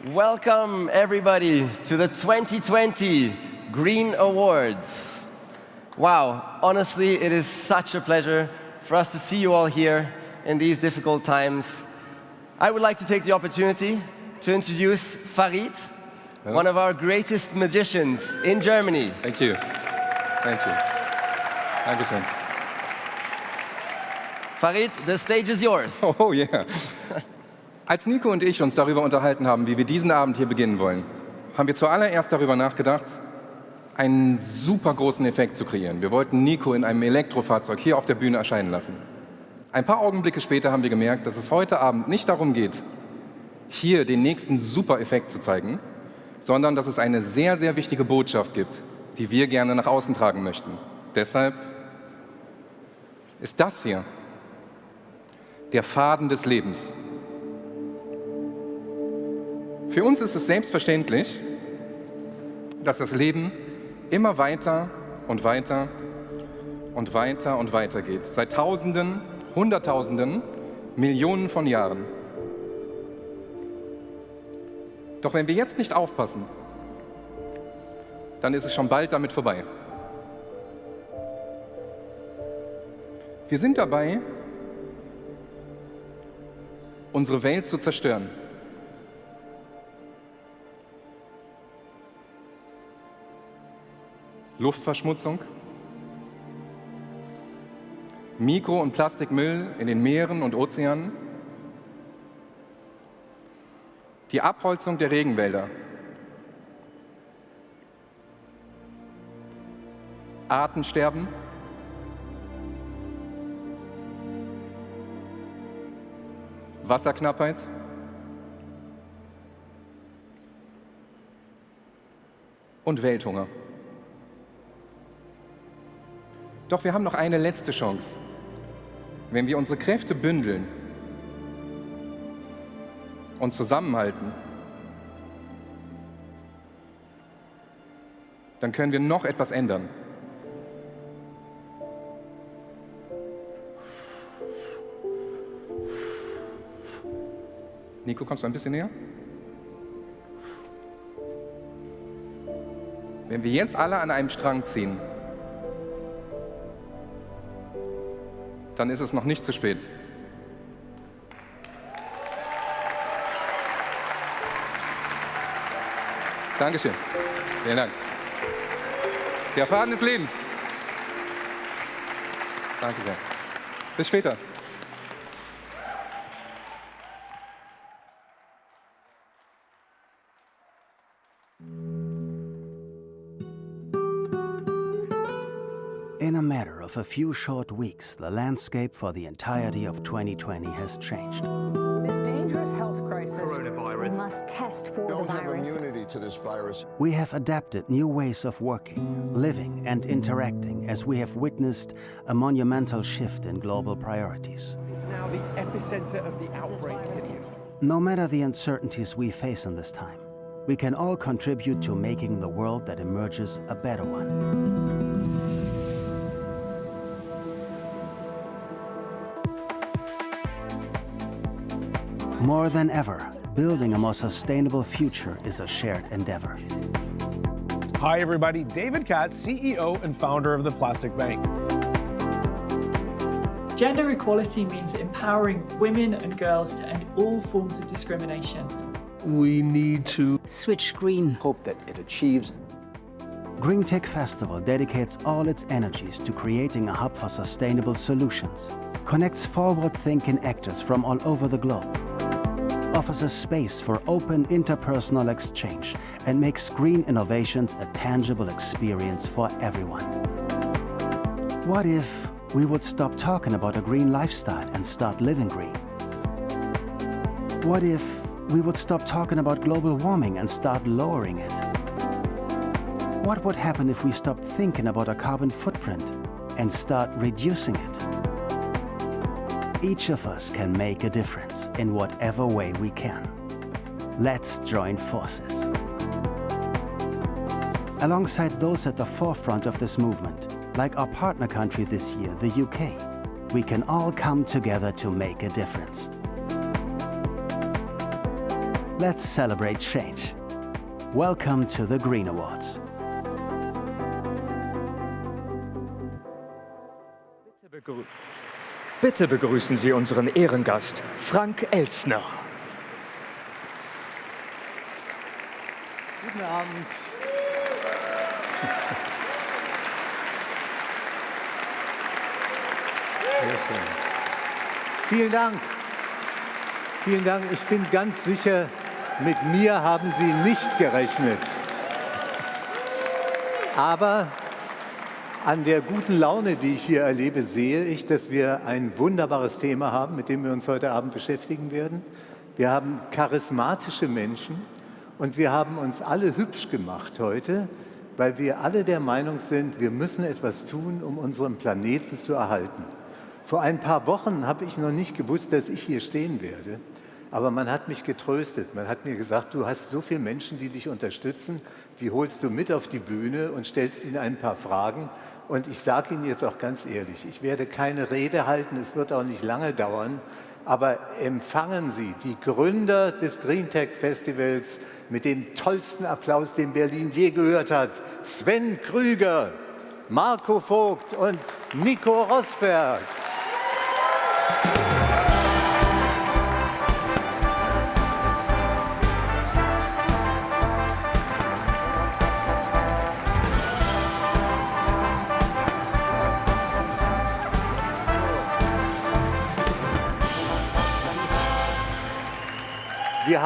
Welcome, everybody, to the 2020 Green Awards. Wow, honestly, it is such a pleasure for us to see you all here in these difficult times. I would like to take the opportunity to introduce Farid, one of our greatest magicians in Germany. Thank you. Thank you. Dankeschön. Farid, the stage is yours. Oh yeah. Als Nico und ich uns darüber unterhalten haben, wie wir diesen Abend hier beginnen wollen, haben wir zuallererst darüber nachgedacht, einen super großen Effekt zu kreieren. Wir wollten Nico in einem Elektrofahrzeug hier auf der Bühne erscheinen lassen. Ein paar Augenblicke später haben wir gemerkt, dass es heute Abend nicht darum geht, hier den nächsten Super-Effekt zu zeigen, sondern dass es eine sehr, sehr wichtige Botschaft gibt, die wir gerne nach außen tragen möchten. Deshalb ist das hier der Faden des Lebens. Für uns ist es selbstverständlich, dass das Leben immer weiter und weiter und weiter und weiter geht. Seit Tausenden, Hunderttausenden, Millionen von Jahren. Doch wenn wir jetzt nicht aufpassen, dann ist es schon bald damit vorbei. Wir sind dabei, unsere Welt zu zerstören. Luftverschmutzung, Mikro- und Plastikmüll in den Meeren und Ozeanen, die Abholzung der Regenwälder, Artensterben, Wasserknappheit, und Welthunger. Doch wir haben noch eine letzte Chance. Wenn wir unsere Kräfte bündeln und zusammenhalten, dann können wir noch etwas ändern. Nico, kommst du ein bisschen näher? Wenn wir jetzt alle an einem Strang ziehen, dann ist es noch nicht zu spät. Dankeschön. Vielen Dank. Der Faden des Lebens. Danke sehr. Bis später. In a matter of a few short weeks, the landscape for the entirety of 2020 has changed. This dangerous health crisis. We must test for the virus. Immunity to this virus. We have adapted new ways of working, living, and interacting as we have witnessed a monumental shift in global priorities. It's now the epicenter of the outbreak. No matter the uncertainties we face in this time, we can all contribute to making the world that emerges a better one. More than ever, building a more sustainable future is a shared endeavor. Hi everybody, David Katz, CEO and founder of the Plastic Bank. Gender equality means empowering women and girls to end all forms of discrimination. We need to Switch green. hope that it achieves. GREENTECH Festival dedicates all its energies to creating a hub for sustainable solutions, connects forward-thinking actors from all over the globe, offers a space for open interpersonal exchange, and makes green innovations a tangible experience for everyone. What if we would stop talking about a green lifestyle and start living green? What if we would stop talking about global warming and start lowering it? What would happen if we stopped thinking about a carbon footprint and start reducing it? Each of us can make a difference in whatever way we can. Let's join forces. Alongside those at the forefront of this movement, like our partner country this year, the UK, we can all come together to make a difference. Let's celebrate change. Welcome to the Green Awards. Bitte begrüßen Sie unseren Ehrengast, Frank Elstner. Guten Abend. Sehr schön. Vielen Dank. Vielen Dank. Ich bin ganz sicher, mit mir haben Sie nicht gerechnet. Aber an der guten Laune, die ich hier erlebe, sehe ich, dass wir ein wunderbares Thema haben, mit dem wir uns heute Abend beschäftigen werden. Wir haben charismatische Menschen und wir haben uns alle hübsch gemacht heute, weil wir alle der Meinung sind, wir müssen etwas tun, um unseren Planeten zu erhalten. Vor ein paar Wochen habe ich noch nicht gewusst, dass ich hier stehen werde. Aber man hat mich getröstet. Man hat mir gesagt, du hast so viele Menschen, die dich unterstützen, die holst du mit auf die Bühne und stellst ihnen ein paar Fragen. Und ich sage Ihnen jetzt auch ganz ehrlich, ich werde keine Rede halten, es wird auch nicht lange dauern, aber empfangen Sie die Gründer des GreenTech Festivals mit dem tollsten Applaus, den Berlin je gehört hat. Sven Krüger, Marco Vogt und Nico Rosberg. Wir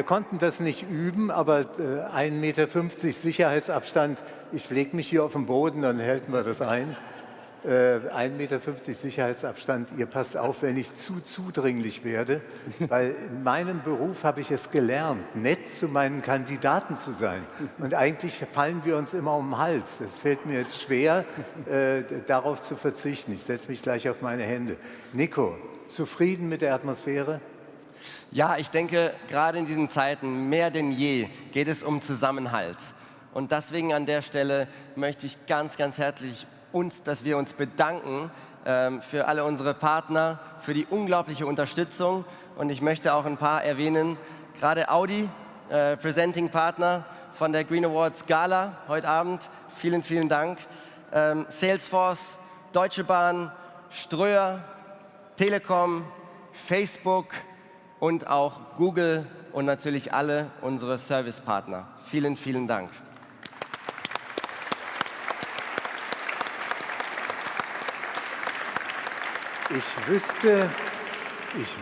konnten das nicht üben, aber 1,50 Meter Sicherheitsabstand, ich lege mich hier auf den Boden, dann halten wir das ein. 1,50 Meter Sicherheitsabstand, ihr passt auf, wenn ich zu zudringlich werde, weil in meinem Beruf habe ich es gelernt, nett zu meinen Kandidaten zu sein. Und eigentlich fallen wir uns immer um den Hals. Es fällt mir jetzt schwer, darauf zu verzichten. Ich setze mich gleich auf meine Hände. Nico, zufrieden mit der Atmosphäre? Ja, ich denke, gerade in diesen Zeiten mehr denn je geht es um Zusammenhalt. Und deswegen an der Stelle möchte ich ganz, ganz herzlich dass wir uns bedanken für alle unsere Partner, für die unglaubliche Unterstützung. Und ich möchte auch ein paar erwähnen, gerade Audi, Presenting Partner von der Green Awards Gala heute Abend. Vielen, vielen Dank. Salesforce, Deutsche Bahn, Ströer, Telekom, Facebook und auch Google und natürlich alle unsere Servicepartner. Vielen, vielen Dank. Ich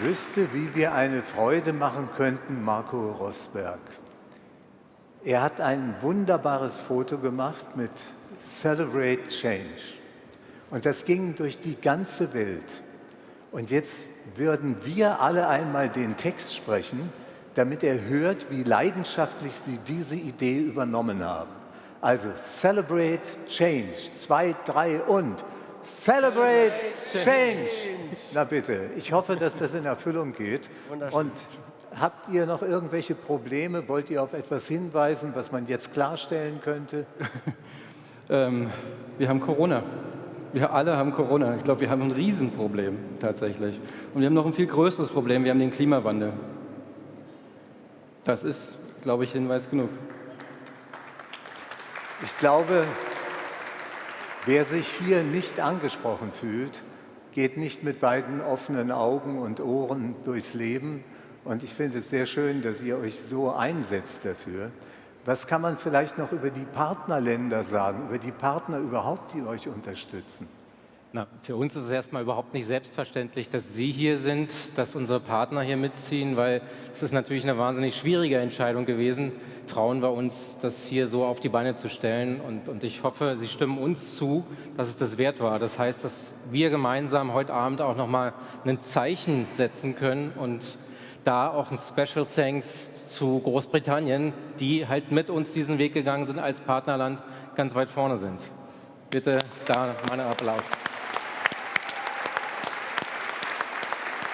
wüsste, wie wir eine Freude machen könnten, Marco Rosberg. Er hat ein wunderbares Foto gemacht mit Celebrate Change. Und das ging durch die ganze Welt. Und jetzt würden wir alle einmal den Text sprechen, damit er hört, wie leidenschaftlich Sie diese Idee übernommen haben. Also Celebrate Change, 2, 3 und Celebrate Change. Na bitte, ich hoffe, dass das in Erfüllung geht. Und habt ihr noch irgendwelche Probleme? Wollt ihr auf etwas hinweisen, was man jetzt klarstellen könnte? Wir haben Corona. Wir alle haben Corona. Ich glaube, wir haben ein Riesenproblem tatsächlich. Und wir haben noch ein viel größeres Problem. Wir haben den Klimawandel. Das ist, glaube ich, Hinweis genug. Ich glaube, wer sich hier nicht angesprochen fühlt, geht nicht mit beiden offenen Augen und Ohren durchs Leben. Und ich finde es sehr schön, dass ihr euch so einsetzt dafür. Was kann man vielleicht noch über die Partnerländer sagen, über die Partner überhaupt, die euch unterstützen? Na, für uns ist es erstmal überhaupt nicht selbstverständlich, dass Sie hier sind, dass unsere Partner hier mitziehen, weil es ist natürlich eine wahnsinnig schwierige Entscheidung gewesen. Trauen wir uns, das hier so auf die Beine zu stellen. Und ich hoffe, Sie stimmen uns zu, dass es das wert war. Das heißt, dass wir gemeinsam heute Abend auch nochmal ein Zeichen setzen können und da auch ein Special Thanks zu Großbritannien, die halt mit uns diesen Weg gegangen sind als Partnerland, ganz weit vorne sind. Bitte da mal einen Applaus.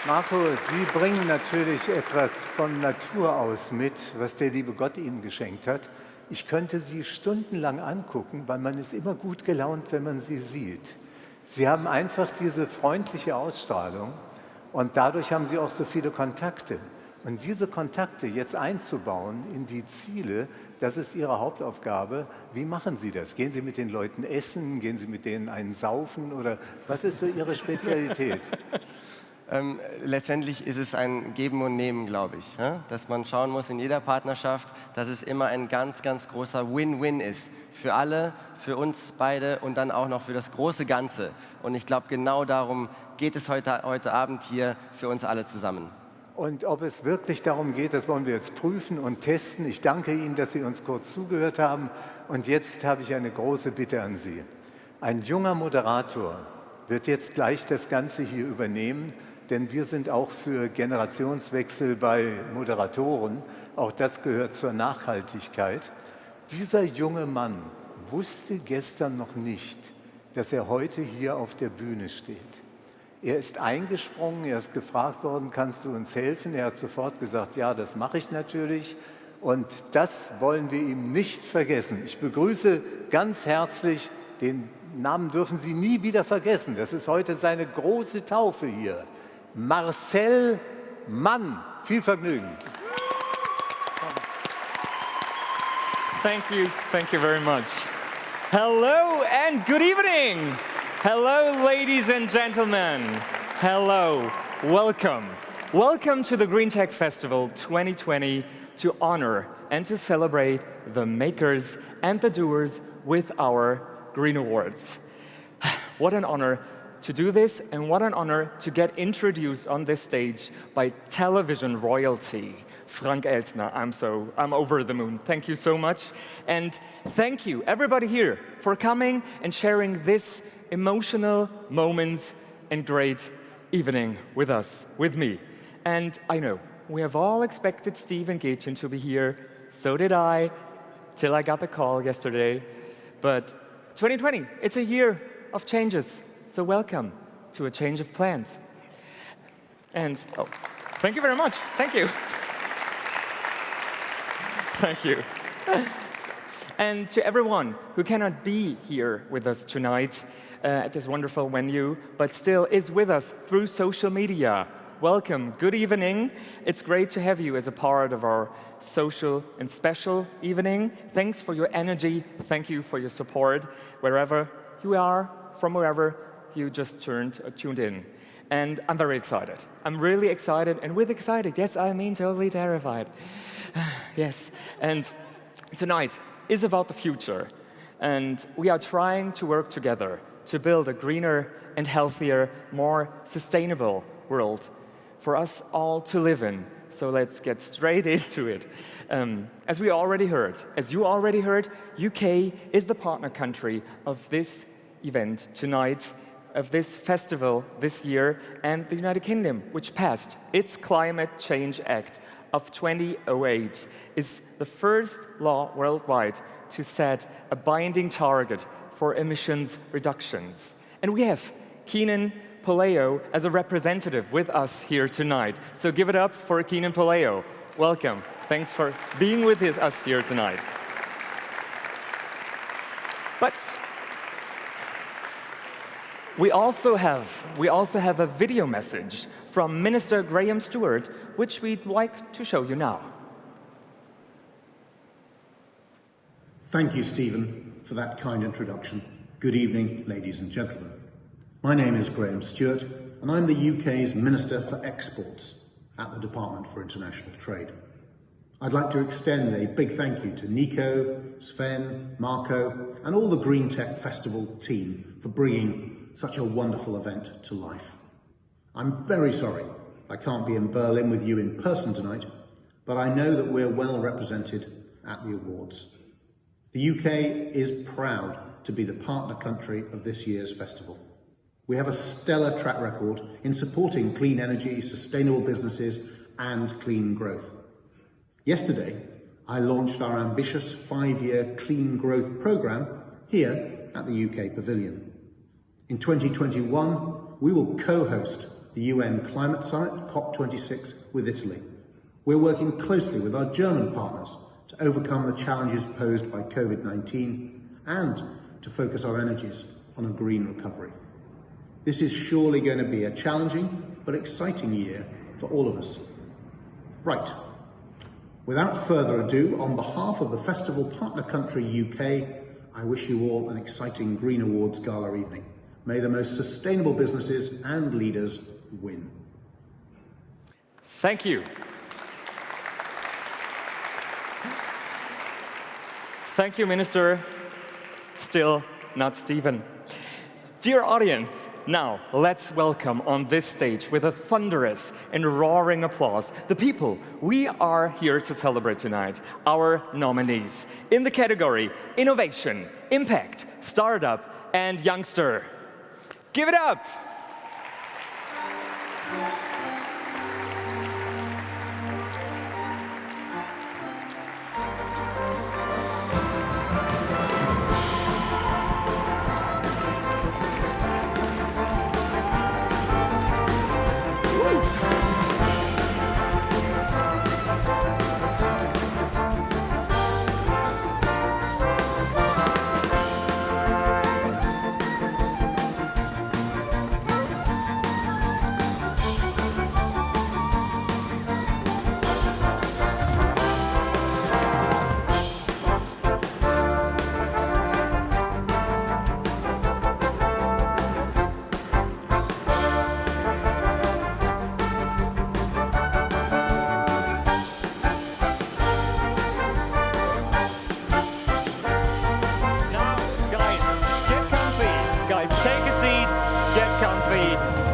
Marco, Sie bringen natürlich etwas von Natur aus mit, was der liebe Gott Ihnen geschenkt hat. Ich könnte Sie stundenlang angucken, weil man ist immer gut gelaunt, wenn man Sie sieht. Sie haben einfach diese freundliche Ausstrahlung Und dadurch haben sie auch so viele Kontakte. Und diese Kontakte jetzt einzubauen in die Ziele, das ist Ihre Hauptaufgabe. Wie machen Sie das? Gehen Sie mit den Leuten essen? Gehen Sie mit denen einen saufen? Oder was ist so Ihre Spezialität? Letztendlich ist es ein Geben und Nehmen, glaube ich. Ja? Dass man schauen muss in jeder Partnerschaft, dass es immer ein ganz, ganz großer Win-Win ist. Für alle, für uns beide und dann auch noch für das große Ganze. Und ich glaube, genau darum geht es heute Abend hier für uns alle zusammen. Und ob es wirklich darum geht, das wollen wir jetzt prüfen und testen. Ich danke Ihnen, dass Sie uns kurz zugehört haben. Und jetzt habe ich eine große Bitte an Sie. Ein junger Moderator wird jetzt gleich das Ganze hier übernehmen, denn wir sind auch für Generationswechsel bei Moderatoren. Auch das gehört zur Nachhaltigkeit. Dieser junge Mann wusste gestern noch nicht, dass er heute hier auf der Bühne steht. Er ist eingesprungen, er ist gefragt worden, kannst du uns helfen? Er hat sofort gesagt, ja, das mache ich natürlich. Und das wollen wir ihm nicht vergessen. Ich begrüße ganz herzlich, den Namen dürfen Sie nie wieder vergessen. Das ist heute seine große Taufe hier. Marcel Mann. Viel Vergnügen. Thank you very much. Hello and good evening. Hello, ladies and gentlemen. Hello, welcome. Welcome to the GreenTech Festival 2020 to honor and to celebrate the makers and the doers with our Green Awards. What an honor to do this, and what an honor to get introduced on this stage by television royalty. Frank Elsner, I'm over the moon. Thank you so much. And thank you, everybody here, for coming and sharing this emotional moments and great evening with us, with me. And I know, we have all expected Steve and Gretchen to be here. So did I, till I got the call yesterday. But 2020, it's a year of changes. So welcome to a change of plans. And, oh, thank you very much. Thank you. Thank you. And to everyone who cannot be here with us tonight at this wonderful venue, but still is with us through social media, welcome, good evening. It's great to have you as a part of our social and special evening. Thanks for your energy. Thank you for your support, wherever you are, from wherever you just tuned in. And I'm very excited. I'm really excited, and with excited, yes, I mean totally terrified. Yes, and tonight is about the future. And we are trying to work together to build a greener and healthier, more sustainable world for us all to live in. So let's get straight into it. As you already heard, UK is the partner country of this event tonight, of this festival this year, and the United Kingdom, which passed its Climate Change Act of 2008, is the first law worldwide to set a binding target for emissions reductions. And we have Keenan Puleo as a representative with us here tonight. So give it up for Keenan Puleo. Welcome. Thanks for being with us here tonight. But we also have a video message from Minister Graham Stewart, which we'd like to show you now. Thank you, Stephen, for that kind introduction. Good evening, ladies and gentlemen. My name is Graham Stewart, and I'm the UK's Minister for Exports at the Department for International Trade. I'd like to extend a big thank you to Nico, Sven, Marco, and all the GreenTech Festival team for bringing such a wonderful event to life. I'm very sorry I can't be in Berlin with you in person tonight, but I know that we're well represented at the awards. The UK is proud to be the partner country of this year's festival. We have a stellar track record in supporting clean energy, sustainable businesses, and clean growth. Yesterday, I launched our ambitious 5-year Clean Growth programme here at the UK Pavilion. In 2021, we will co-host the UN Climate Summit, COP26, with Italy. We're working closely with our German partners to overcome the challenges posed by COVID-19 and to focus our energies on a green recovery. This is surely going to be a challenging but exciting year for all of us. Right. Without further ado, on behalf of the festival partner country UK, I wish you all an exciting Green Awards Gala evening. May the most sustainable businesses and leaders win. Thank you. Thank you, Minister. Still not Stephen. Dear audience, now let's welcome on this stage with a thunderous and roaring applause the people we are here to celebrate tonight, our nominees in the category Innovation, Impact, Startup, and Youngster. Give it up!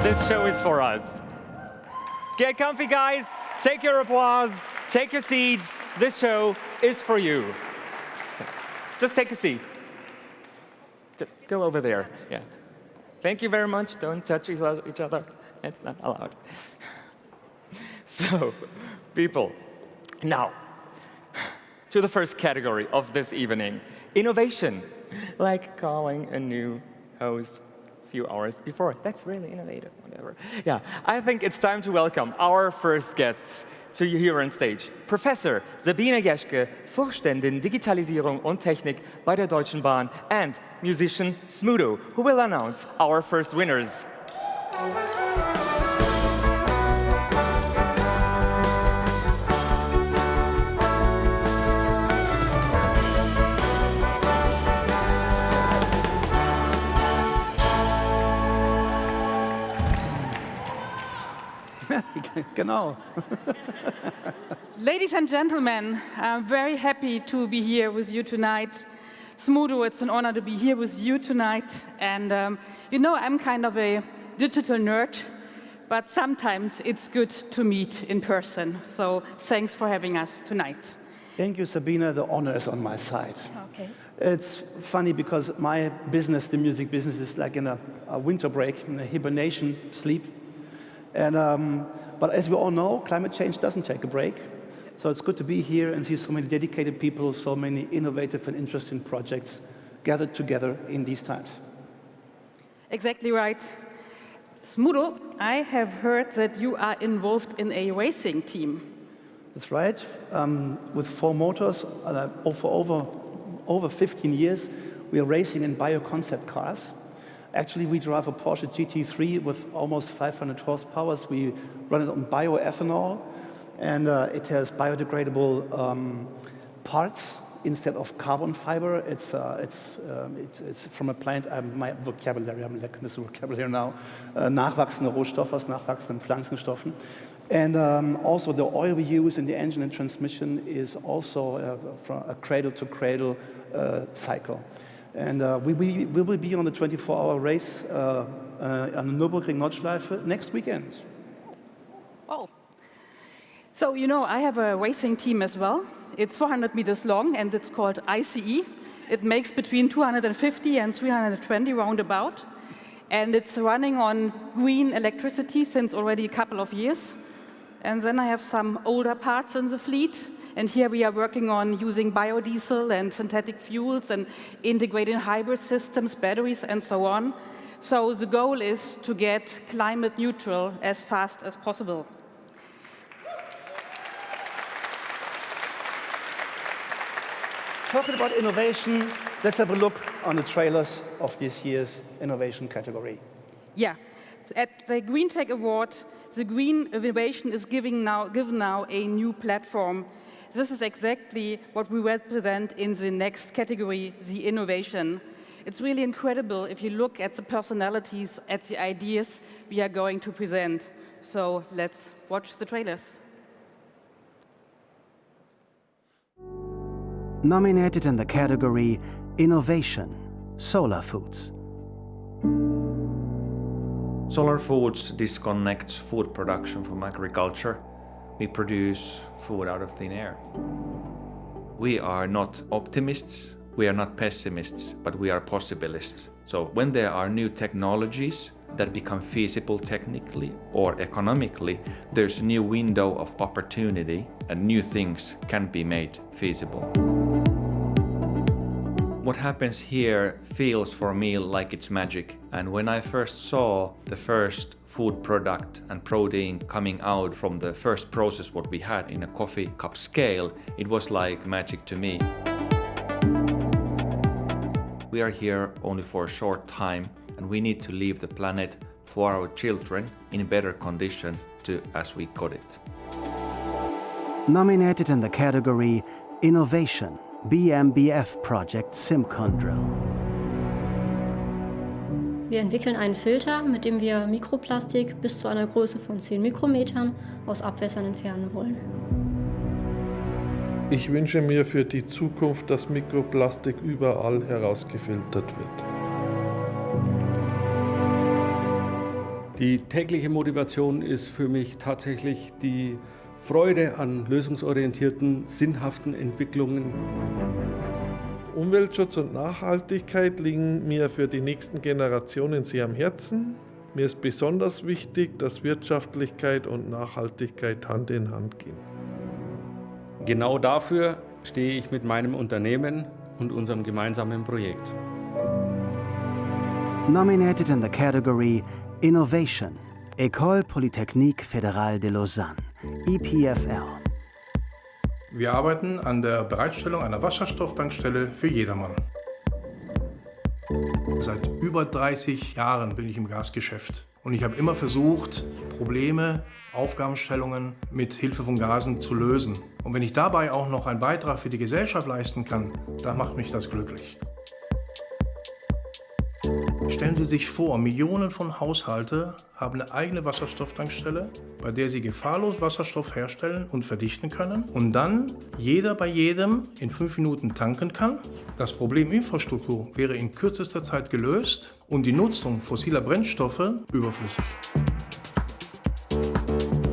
This show is for us. Get comfy, guys. Take your applause. Take your seats. This show is for you. Just take a seat. Go over there. Yeah. Thank you very much. Don't touch each other. It's not allowed. So, people, now to the first category of this evening, innovation, like calling a new host few hours before. That's really innovative, whatever. Yeah, I think it's time to welcome our first guests to you here on stage. Professor Sabine Jeschke, Vorständin Digitalisierung und Technik bei der Deutschen Bahn, and musician Smudo, who will announce our first winners. Genau. Ladies and gentlemen, I'm very happy to be here with you tonight. Smudo, it's an honor to be here with you tonight. And you know, I'm kind of a digital nerd, but sometimes it's good to meet in person. So thanks for having us tonight. Thank you, Sabine. The honor is on my side. Okay. It's funny because my business, the music business, is like in a winter break, in a hibernation, sleep. And, but as we all know, climate change doesn't take a break. So it's good to be here and see so many dedicated people, so many innovative and interesting projects gathered together in these times. Exactly right. Smudo, I have heard that you are involved in a racing team. That's right. With 4 motors, for over 15 years, we are racing in bio-concept cars. Actually, we drive a Porsche GT3 with almost 500 horsepower. We run it on bioethanol, and it has biodegradable parts instead of carbon fiber. It's from a plant, my vocabulary, I'm lacking this vocabulary now, nachwachsende Rohstoffe aus nachwachsenden Pflanzenstoffen. And also the oil we use in the engine and transmission is also from a cradle-to-cradle cycle. And we will be on the 24-hour race on the Nürburgring Nordschleife next weekend. Oh. So, you know, I have a racing team as well. It's 400 meters long, and it's called ICE. It makes between 250 and 320 roundabout. And it's running on green electricity since already a couple of years. And then I have some older parts in the fleet. And here we are working on using biodiesel and synthetic fuels and integrating hybrid systems, batteries, and so on. So the goal is to get climate neutral as fast as possible. Talking about innovation, let's have a look on the trailers of this year's innovation category. Yeah, at the GreenTech Award, the Green Innovation is given now a new platform. This is exactly what we will present in the next category, the innovation. It's really incredible if you look at the personalities, at the ideas we are going to present. So let's watch the trailers. Nominated in the category Innovation, Solar Foods. Solar Foods disconnects food production from agriculture. We produce food out of thin air. We are not optimists, we are not pessimists, but we are possibilists. So when there are new technologies that become feasible technically or economically, there's a new window of opportunity and new things can be made feasible. What happens here feels for me like it's magic. And when I first saw the first food product and protein coming out from the first process what we had in a coffee cup scale, it was like magic to me. We are here only for a short time and we need to leave the planet for our children in better condition as we got it. Nominated in the category Innovation, BMBF Project SimCondrill. Wir entwickeln einen Filter, mit dem wir Mikroplastik bis zu einer Größe von 10 Mikrometern aus Abwässern entfernen wollen. Ich wünsche mir für die Zukunft, dass Mikroplastik überall herausgefiltert wird. Die tägliche Motivation ist für mich tatsächlich die Freude an lösungsorientierten, sinnhaften Entwicklungen. Umweltschutz und Nachhaltigkeit liegen mir für die nächsten Generationen sehr am Herzen. Mir ist besonders wichtig, dass Wirtschaftlichkeit und Nachhaltigkeit Hand in Hand gehen. Genau dafür stehe ich mit meinem Unternehmen und unserem gemeinsamen Projekt. Nominated in the category Innovation, École Polytechnique Fédérale de Lausanne, EPFL. Wir arbeiten an der Bereitstellung einer Wasserstofftankstelle für jedermann. Seit über 30 Jahren bin ich im Gasgeschäft und ich habe immer versucht, Probleme, Aufgabenstellungen mit Hilfe von Gasen zu lösen. Und wenn ich dabei auch noch einen Beitrag für die Gesellschaft leisten kann, dann macht mich das glücklich. Stellen Sie sich vor, Millionen von Haushalten haben eine eigene Wasserstofftankstelle, bei der sie gefahrlos Wasserstoff herstellen und verdichten können und dann jeder bei jedem in 5 Minuten tanken kann. Das Problem Infrastruktur wäre in kürzester Zeit gelöst und die Nutzung fossiler Brennstoffe überflüssig.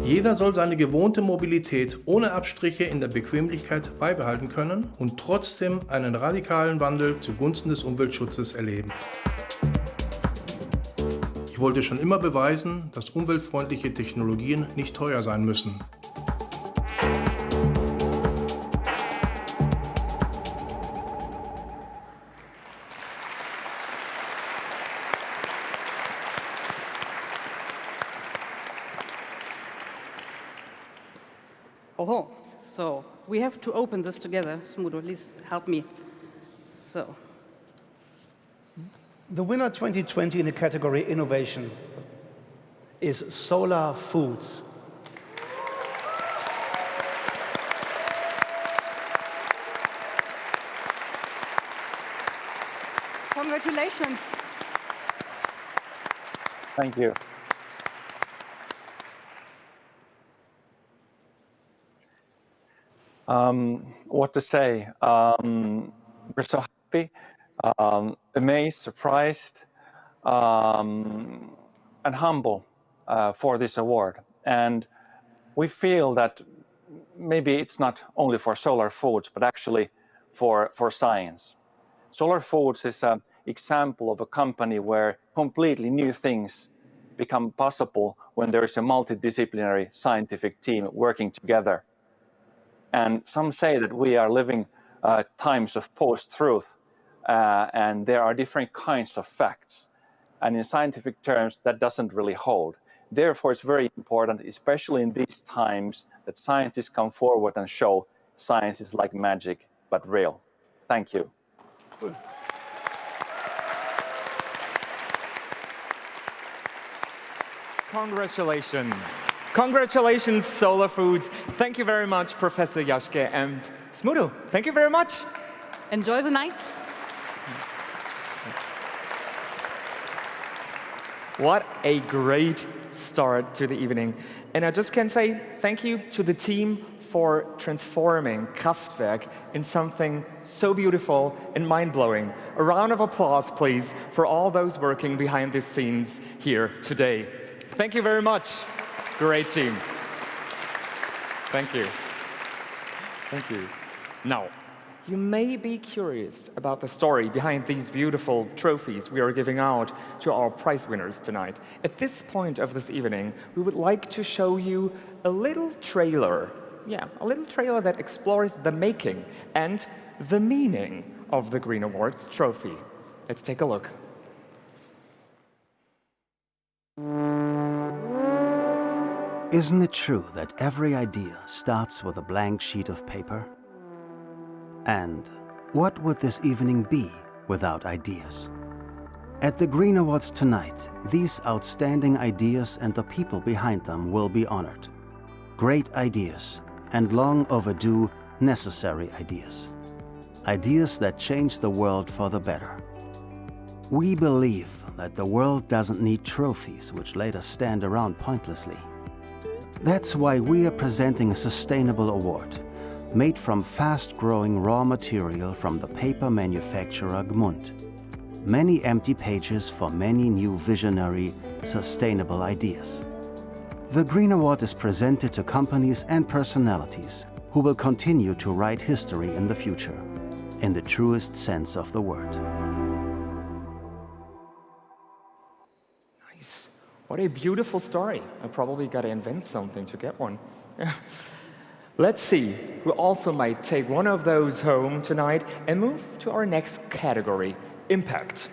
Jeder soll seine gewohnte Mobilität ohne Abstriche in der Bequemlichkeit beibehalten können und trotzdem einen radikalen Wandel zugunsten des Umweltschutzes erleben. Ich wollte schon immer beweisen, dass umweltfreundliche Technologien nicht teuer sein müssen. Oh, so we have to open this together. Smudo, please help me. So. The winner 2020 in the category Innovation is Solar Foods. Congratulations. Thank you. What to say? We're so happy. Amazed, surprised, and humble for this award. And we feel that maybe it's not only for Solar Foods, but actually for science. Solar Foods is an example of a company where completely new things become possible when there is a multidisciplinary scientific team working together. And some say that we are living times of post-truth. And there are different kinds of facts. And in scientific terms, that doesn't really hold. Therefore, it's very important, especially in these times, that scientists come forward and show science is like magic, but real. Thank you. Good. Congratulations. Congratulations, Solar Foods. Thank you very much, Professor Jaschke and Smudo. Thank you very much. Enjoy the night. What a great start to the evening. And I just can say thank you to the team for transforming Kraftwerk in something so beautiful and mind-blowing. A round of applause, please, for all those working behind the scenes here today. Thank you very much. Great team. Thank you. Thank you. Now, you may be curious about the story behind these beautiful trophies we are giving out to our prize winners tonight. At this point of this evening, we would like to show you a little trailer. Yeah, a little trailer that explores the making and the meaning of the Green Awards trophy. Let's take a look. Isn't it true that every idea starts with a blank sheet of paper? And what would this evening be without ideas? At the Green Awards tonight, these outstanding ideas and the people behind them will be honored. Great ideas and long overdue necessary ideas. Ideas that change the world for the better. We believe that the world doesn't need trophies which later stand around pointlessly. That's why we are presenting a sustainable award made from fast-growing raw material from the paper manufacturer Gmund. Many empty pages for many new visionary, sustainable ideas. The Green Award is presented to companies and personalities who will continue to write history in the future, in the truest sense of the word. Nice. What a beautiful story. I probably got to invent something to get one. Let's see, we also might take one of those home tonight and move to our next category, impact.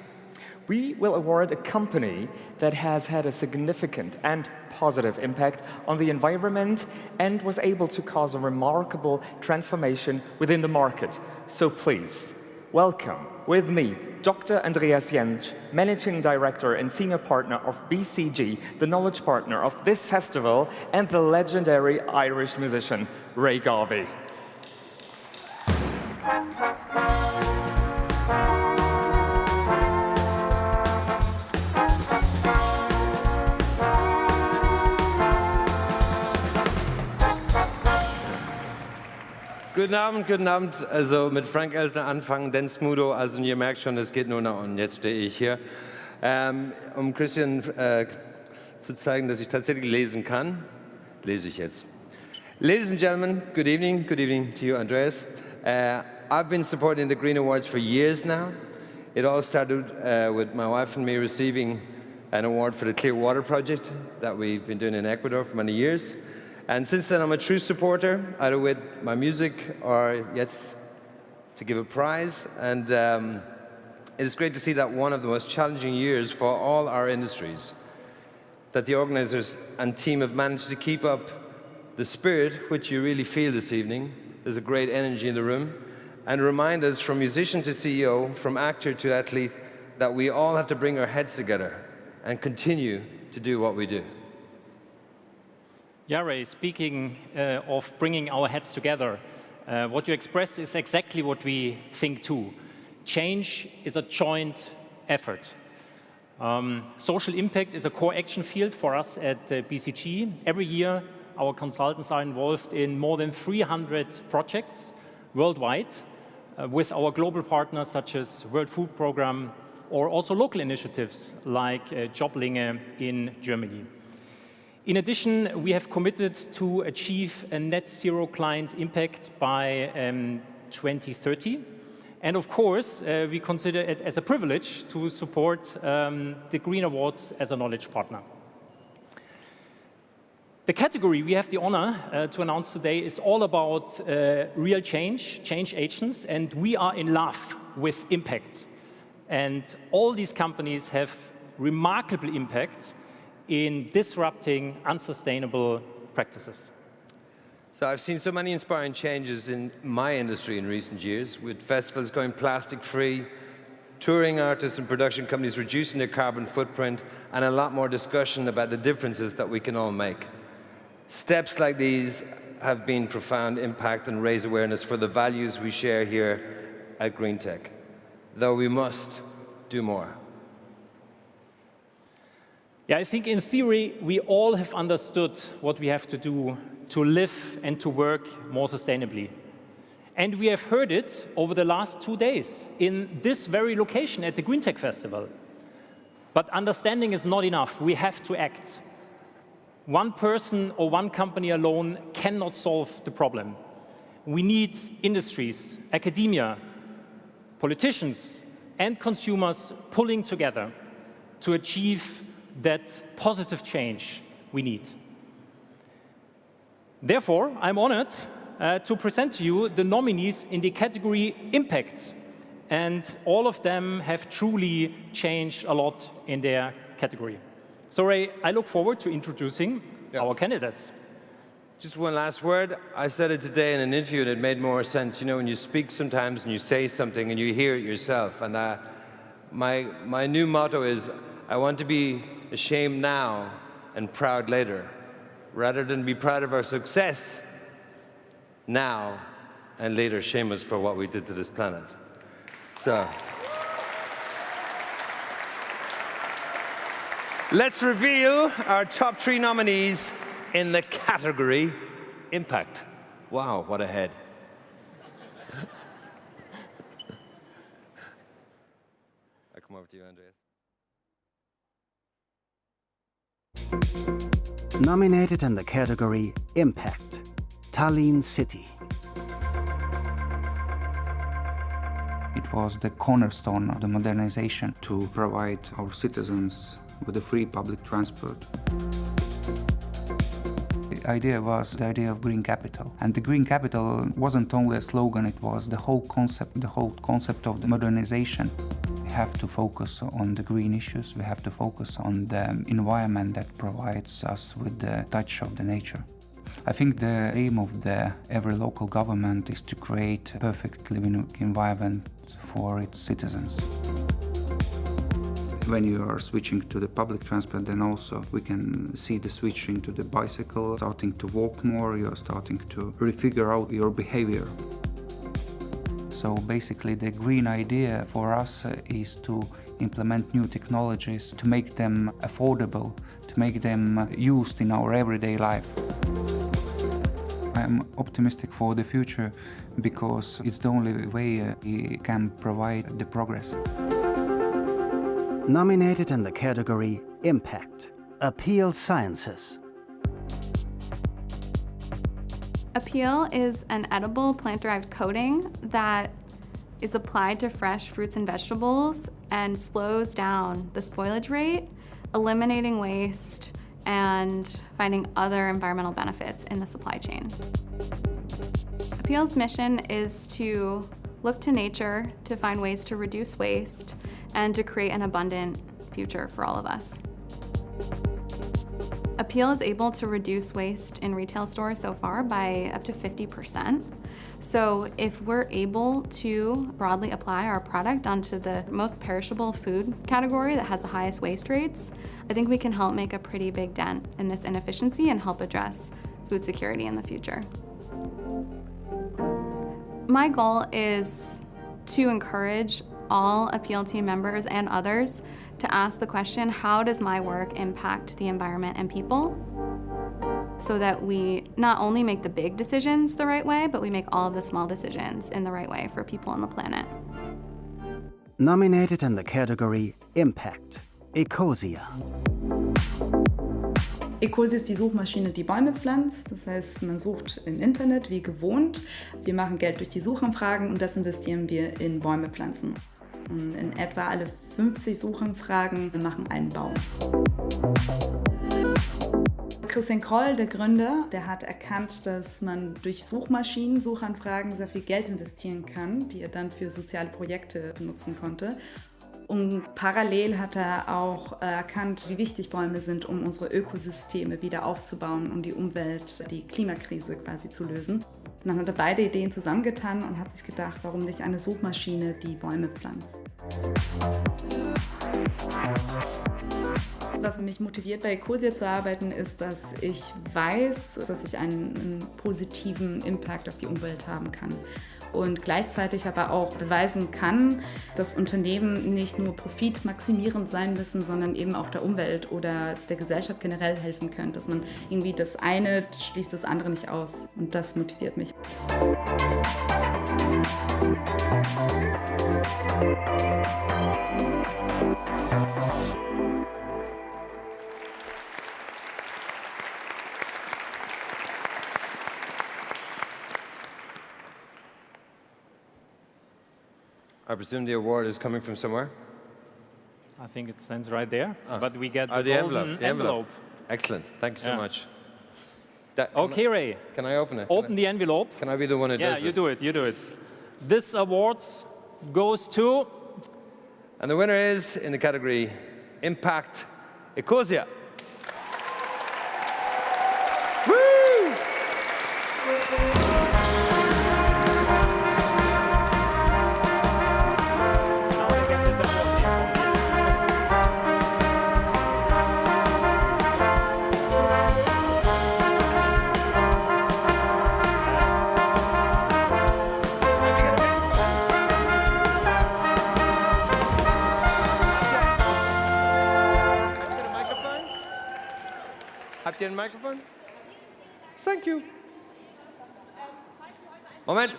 We will award a company that has had a significant and positive impact on the environment and was able to cause a remarkable transformation within the market. So please, welcome with me, Dr. Andreas Jentsch, Managing Director and Senior Partner of BCG, the knowledge partner of this festival, and the legendary Irish musician, Ray Garvey. Guten Abend. Also mit Frank Elsner anfangen, dann Smudo. Also ihr merkt schon, es geht nur nach unten. Jetzt stehe ich hier, um Christian zu zeigen, dass ich tatsächlich lesen kann. Lese ich jetzt. Ladies and gentlemen, good evening. Good evening to you, Andreas. I've been supporting the Green Awards for years now. It all started with my wife and me receiving an award for the Clear Water project that we've been doing in Ecuador for many years. And since then, I'm a true supporter, either with my music or yet to give a prize. And it's great to see that one of the most challenging years for all our industries, that the organizers and team have managed to keep up the spirit, which you really feel this evening. There's a great energy in the room. And remind us, from musician to CEO, from actor to athlete, that we all have to bring our heads together and continue to do what we do. Yeah, Ray, speaking of bringing our heads together, what you expressed is exactly what we think too. Change is a joint effort. Social impact is a core action field for us at BCG. Every year, our consultants are involved in more than 300 projects worldwide with our global partners such as World Food Programme or also local initiatives like Joblinge in Germany. In addition, we have committed to achieve a net zero client impact by 2030. And of course, we consider it as a privilege to support the Green Awards as a knowledge partner. The category we have the honor to announce today is all about real change agents, and we are in love with impact. And all these companies have remarkable impact in disrupting unsustainable practices. So I've seen so many inspiring changes in my industry in recent years, with festivals going plastic-free, touring artists and production companies reducing their carbon footprint, and a lot more discussion about the differences that we can all make. Steps like these have been profound impact and raise awareness for the values we share here at GreenTech, though we must do more. Yeah, I think in theory, we all have understood what we have to do to live and to work more sustainably. And we have heard it over the last 2 days in this very location at the GreenTech Festival. But understanding is not enough. We have to act. One person or one company alone cannot solve the problem. We need industries, academia, politicians, and consumers pulling together to achieve that positive change we need. Therefore, I'm honored to present to you the nominees in the category Impact. And all of them have truly changed a lot in their category. So Ray, I look forward to introducing our candidates. Just one last word. I said it today in an interview and it made more sense. You know, when you speak sometimes and you say something and you hear it yourself. And my new motto is, I want to be ashamed now and proud later, rather than be proud of our success now and later shame us for what we did to this planet. So let's reveal our top 3 nominees in the category Impact. Wow, what a head. I come over to you, Andreas. Nominated in the category Impact, Tallinn City. It was the cornerstone of the modernization to provide our citizens with a free public transport. The idea was the idea of green capital. And the green capital wasn't only a slogan, it was the whole concept of the modernization. We have to focus on the green issues, we have to focus on the environment that provides us with the touch of the nature. I think the aim of every local government is to create a perfect living environment for its citizens. When you are switching to the public transport, then also we can see the switching to the bicycle, starting to walk more, you're starting to refigure out your behavior. So basically the green idea for us is to implement new technologies, to make them affordable, to make them used in our everyday life. I'm optimistic for the future because it's the only way we can provide the progress. Nominated in the category Impact, Appeal Sciences. Appeal is an edible plant-derived coating that is applied to fresh fruits and vegetables and slows down the spoilage rate, eliminating waste and finding other environmental benefits in the supply chain. Appeal's mission is to look to nature to find ways to reduce waste and to create an abundant future for all of us. Appeal is able to reduce waste in retail stores so far by up to 50%. So if we're able to broadly apply our product onto the most perishable food category that has the highest waste rates, I think we can help make a pretty big dent in this inefficiency and help address food security in the future. My goal is to encourage all Appeal team members and others to ask the question, how does my work impact the environment and people? So that we not only make the big decisions the right way, but we make all of the small decisions in the right way for people on the planet. Nominated in the category Impact, Ecosia. Ecosia ist die Suchmaschine, die Bäume pflanzt. Das heißt, man sucht im Internet wie gewohnt. Wir machen Geld durch die Suchanfragen und das investieren wir in Bäume pflanzen. Und in etwa alle 50 Suchanfragen machen einen Baum. Christian Kroll, der Gründer, der hat erkannt, dass man durch Suchmaschinen, Suchanfragen sehr viel Geld investieren kann, die er dann für soziale Projekte benutzen konnte. Und parallel hat er auch erkannt, wie wichtig Bäume sind, um unsere Ökosysteme wieder aufzubauen und die Umwelt, die Klimakrise quasi zu lösen. Und dann hat er beide Ideen zusammengetan und hat sich gedacht, warum nicht eine Suchmaschine, die Bäume pflanzt. Was mich motiviert, bei Ecosia zu arbeiten, ist, dass ich weiß, dass ich einen positiven Impact auf die Umwelt haben kann. Und gleichzeitig aber auch beweisen kann, dass Unternehmen nicht nur profitmaximierend sein müssen, sondern eben auch der Umwelt oder der Gesellschaft generell helfen können. Dass man irgendwie das eine schließt das andere nicht aus. Und das motiviert mich. I presume the award is coming from somewhere? I think it stands right there, but we get the golden envelope. Excellent. Thanks so much. Okay, Ray. Can I open it? Open the envelope. Can I be the one who does this? Yeah, you do it. You do it. This award goes to... And the winner is, in the category Impact, Ecosia. Habt ihr ein Mikrofon? Thank you. Moment.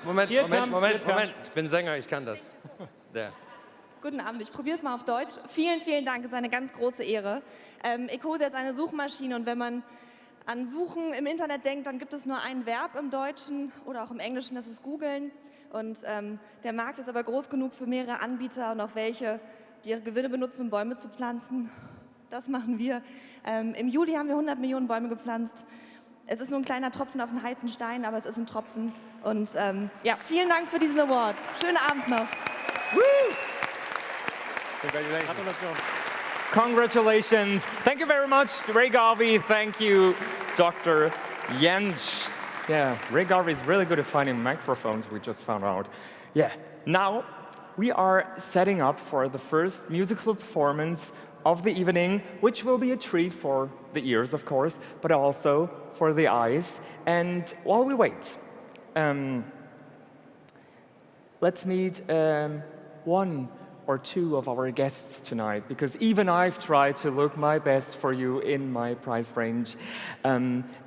Ich bin Sänger, ich kann das. There. Guten Abend, ich probiere es mal auf Deutsch. Vielen, vielen Dank, es ist eine ganz große Ehre. Ecosia ist eine Suchmaschine und wenn man an Suchen im Internet denkt, dann gibt es nur ein Verb im Deutschen oder auch im Englischen, das ist googeln. Und der Markt ist aber groß genug für mehrere Anbieter und auch welche, die ihre Gewinne benutzen, um Bäume zu pflanzen. Das machen wir. Im Juli haben wir 100 Millionen Bäume gepflanzt. Es ist nur ein kleiner Tropfen auf einen heißen Stein, aber es ist ein Tropfen. Und ja, vielen Dank für diesen Award. Schönen Abend noch. Congratulations. Thank you very much, Ray Garvey. Thank you, Dr. Jentsch. Yeah, Ray Garvey is really good at finding microphones, we just found out. Yeah, now we are setting up for the first musical performance of the evening, which will be a treat for the ears, of course, but also for the eyes. And while we wait, let's meet one or two of our guests tonight, because even I've tried to look my best for you in my price range.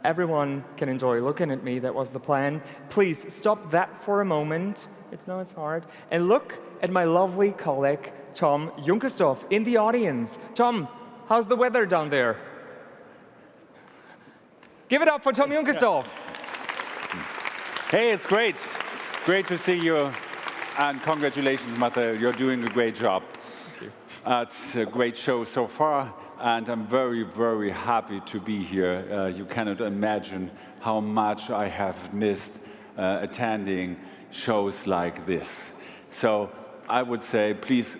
Everyone can enjoy looking at me, that was the plan. Please stop that for a moment, it's hard, and look at my lovely colleague, Tom Youngster in the audience. Tom, how's the weather down there? Give it up for Tom Youngster. Hey, it's great. Great to see you. And congratulations, Mathe. You're doing a great job. Thank you. It's a great show so far. And I'm very, very happy to be here. You cannot imagine how much I have missed attending shows like this. So I would say, please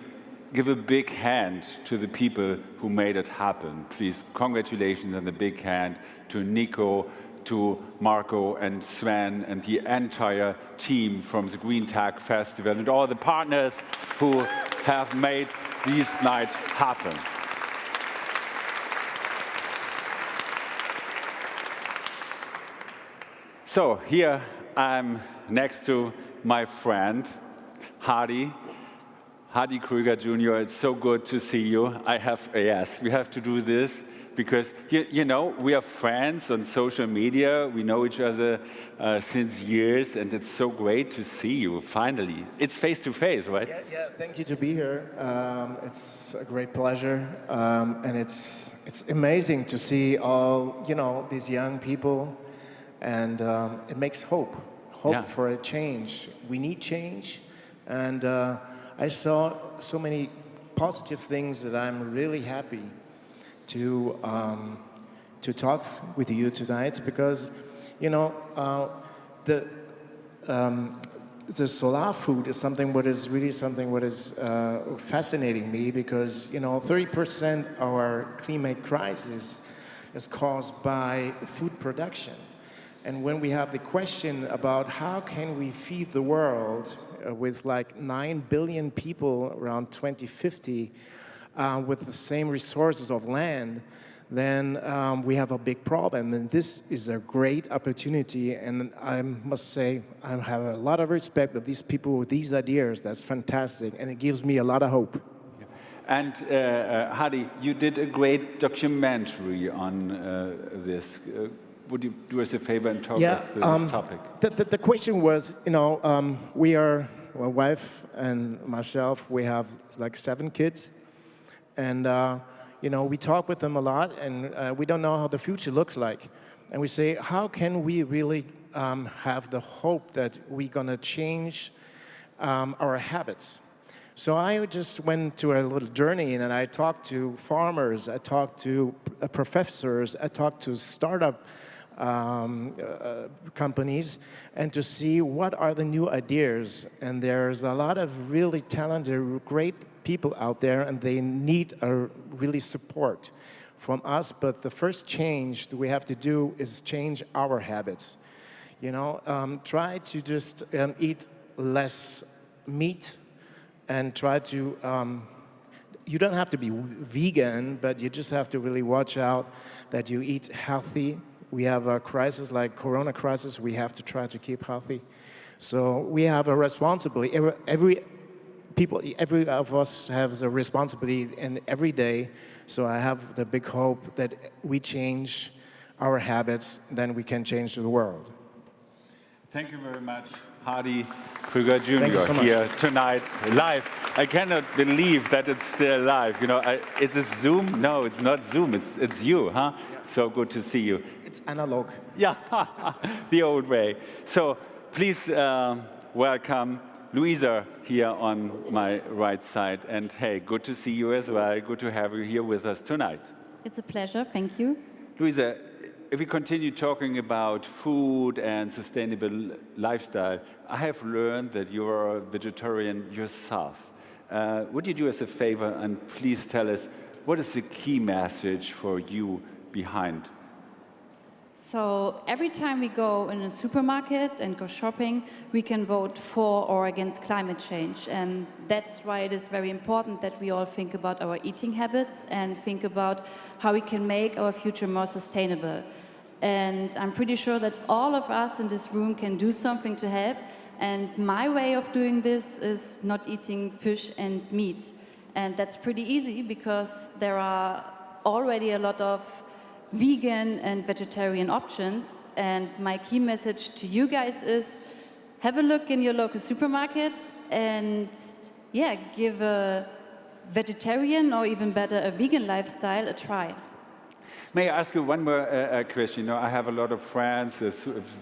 give a big hand to the people who made it happen. Please, congratulations and a big hand to Nico, to Marco and Sven and the entire team from the GREENTECH Festival and all the partners who have made this night happen. So here I'm next to my friend, Hardy Krüger Jr. It's so good to see you. Yes, we have to do this because, you know, we are friends on social media. We know each other since years, and it's so great to see you, finally. It's face-to-face, right? Yeah, thank you to be here. It's a great pleasure, and it's amazing to see all, you know, these young people, and it makes hope for a change. We need change, and I saw so many positive things that I'm really happy to talk with you tonight, because, you know, the solar food is something what is really something what is fascinating me, because, you know, 30% of our climate crisis is caused by food production. And when we have the question about how can we feed the world with like 9 billion people around 2050 with the same resources of land, then we have a big problem. And this is a great opportunity. And I must say, I have a lot of respect of these people with these ideas. That's fantastic. And it gives me a lot of hope. And Hadi, you did a great documentary on this. Would you do us a favor and talk about this topic? The question was, we are, my wife and myself, we have like 7 kids. And, we talk with them a lot, and we don't know how the future looks like. And we say, how can we really have the hope that we're going to change our habits? So I just went to a little journey, and I talked to farmers, I talked to professors, I talked to startup companies, and to see what are the new ideas. And there's a lot of really talented, great people out there, and they need really support from us. But the first change that we have to do is change our habits. Try to just eat less meat, and try to, you don't have to be vegan, but you just have to really watch out that you eat healthy. We have a crisis like Corona crisis, we have to try to keep healthy. So we have a responsibility, every of us has a responsibility in every day. So I have the big hope that we change our habits, then we can change the world. Thank you very much, Hadi Krüger Jr. So here tonight, live. I cannot believe that it's still live. Is this Zoom? No, it's not Zoom. It's you, huh? Yeah. So good to see you. It's analog. Yeah, the old way. So please welcome Luisa here on my right side. And hey, good to see you as well. Good to have you here with us tonight. It's a pleasure. Thank you. Luisa, if we continue talking about food and sustainable lifestyle, I have learned that you are a vegetarian yourself. Would you do us a favor and please tell us what is the key message for you behind? So every time we go in a supermarket and go shopping, we can vote for or against climate change. And that's why it is very important that we all think about our eating habits and think about how we can make our future more sustainable. And I'm pretty sure that all of us in this room can do something to help. And my way of doing this is not eating fish and meat. And that's pretty easy because there are already a lot of vegan and vegetarian options. And my key message to you guys is have a look in your local supermarket and give a vegetarian or even better a vegan lifestyle a try. May I ask you one more question? I have a lot of friends,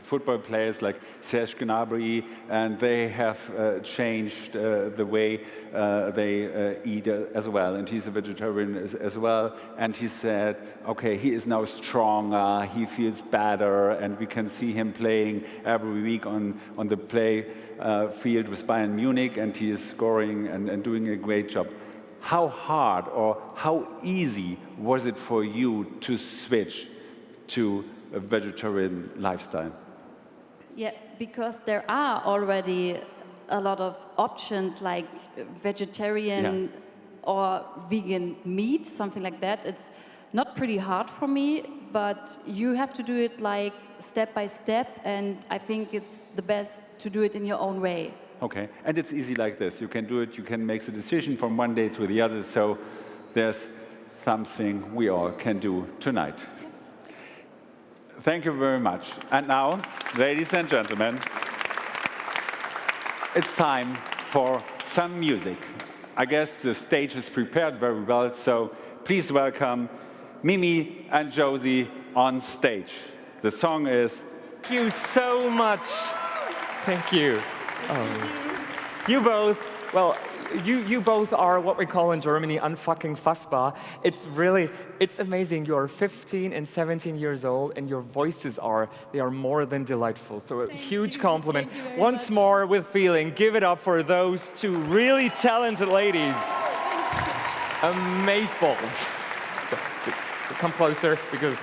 football players like Serge Gnabry, and they have changed the way they eat as well. And he's a vegetarian as well. And he said, okay, he is now stronger, he feels better, and we can see him playing every week on the play field with Bayern Munich, and he is scoring and doing a great job. How hard or how easy was it for you to switch to a vegetarian lifestyle? Yeah, because there are already a lot of options like vegetarian or vegan meat, something like that. It's not pretty hard for me, but you have to do it like step by step, and I think it's the best to do it in your own way. Okay, and it's easy like this. You can do it, you can make the decision from one day to the other, so there's something we all can do tonight. Thank you very much. And now, ladies and gentlemen, it's time for some music. I guess the stage is prepared very well, so please welcome Mimi and Josie on stage. The song is... Thank you so much. Thank you. You both, well, you both are what we call in Germany unfucking fassbar. It's amazing. You're 15 and 17 years old, and your voices they are more than delightful. So a huge compliment. Once more with feeling, give it up for those two really talented ladies. Amazeballs. So, come closer, because,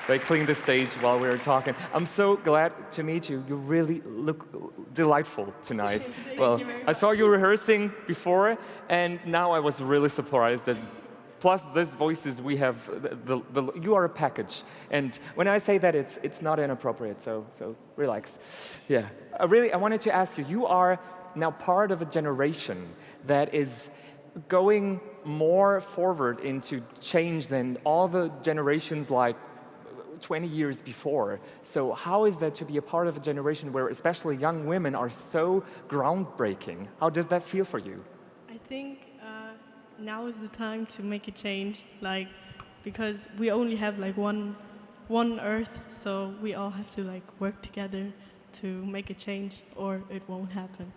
They cleaned the stage while we were talking. I'm so glad to meet you. You really look delightful tonight. Well, I saw you rehearsing before, and now I was really surprised that plus these voices we have, you are a package. And when I say that, it's not inappropriate, so relax. Yeah, I wanted to ask you, you are now part of a generation that is going more forward into change than all the generations like 20 years before. So how is that to be a part of a generation where especially young women are so groundbreaking? How does that feel for you? I think now is the time to make a change, because we only have one Earth, so we all have to work together to make a change, or it won't happen.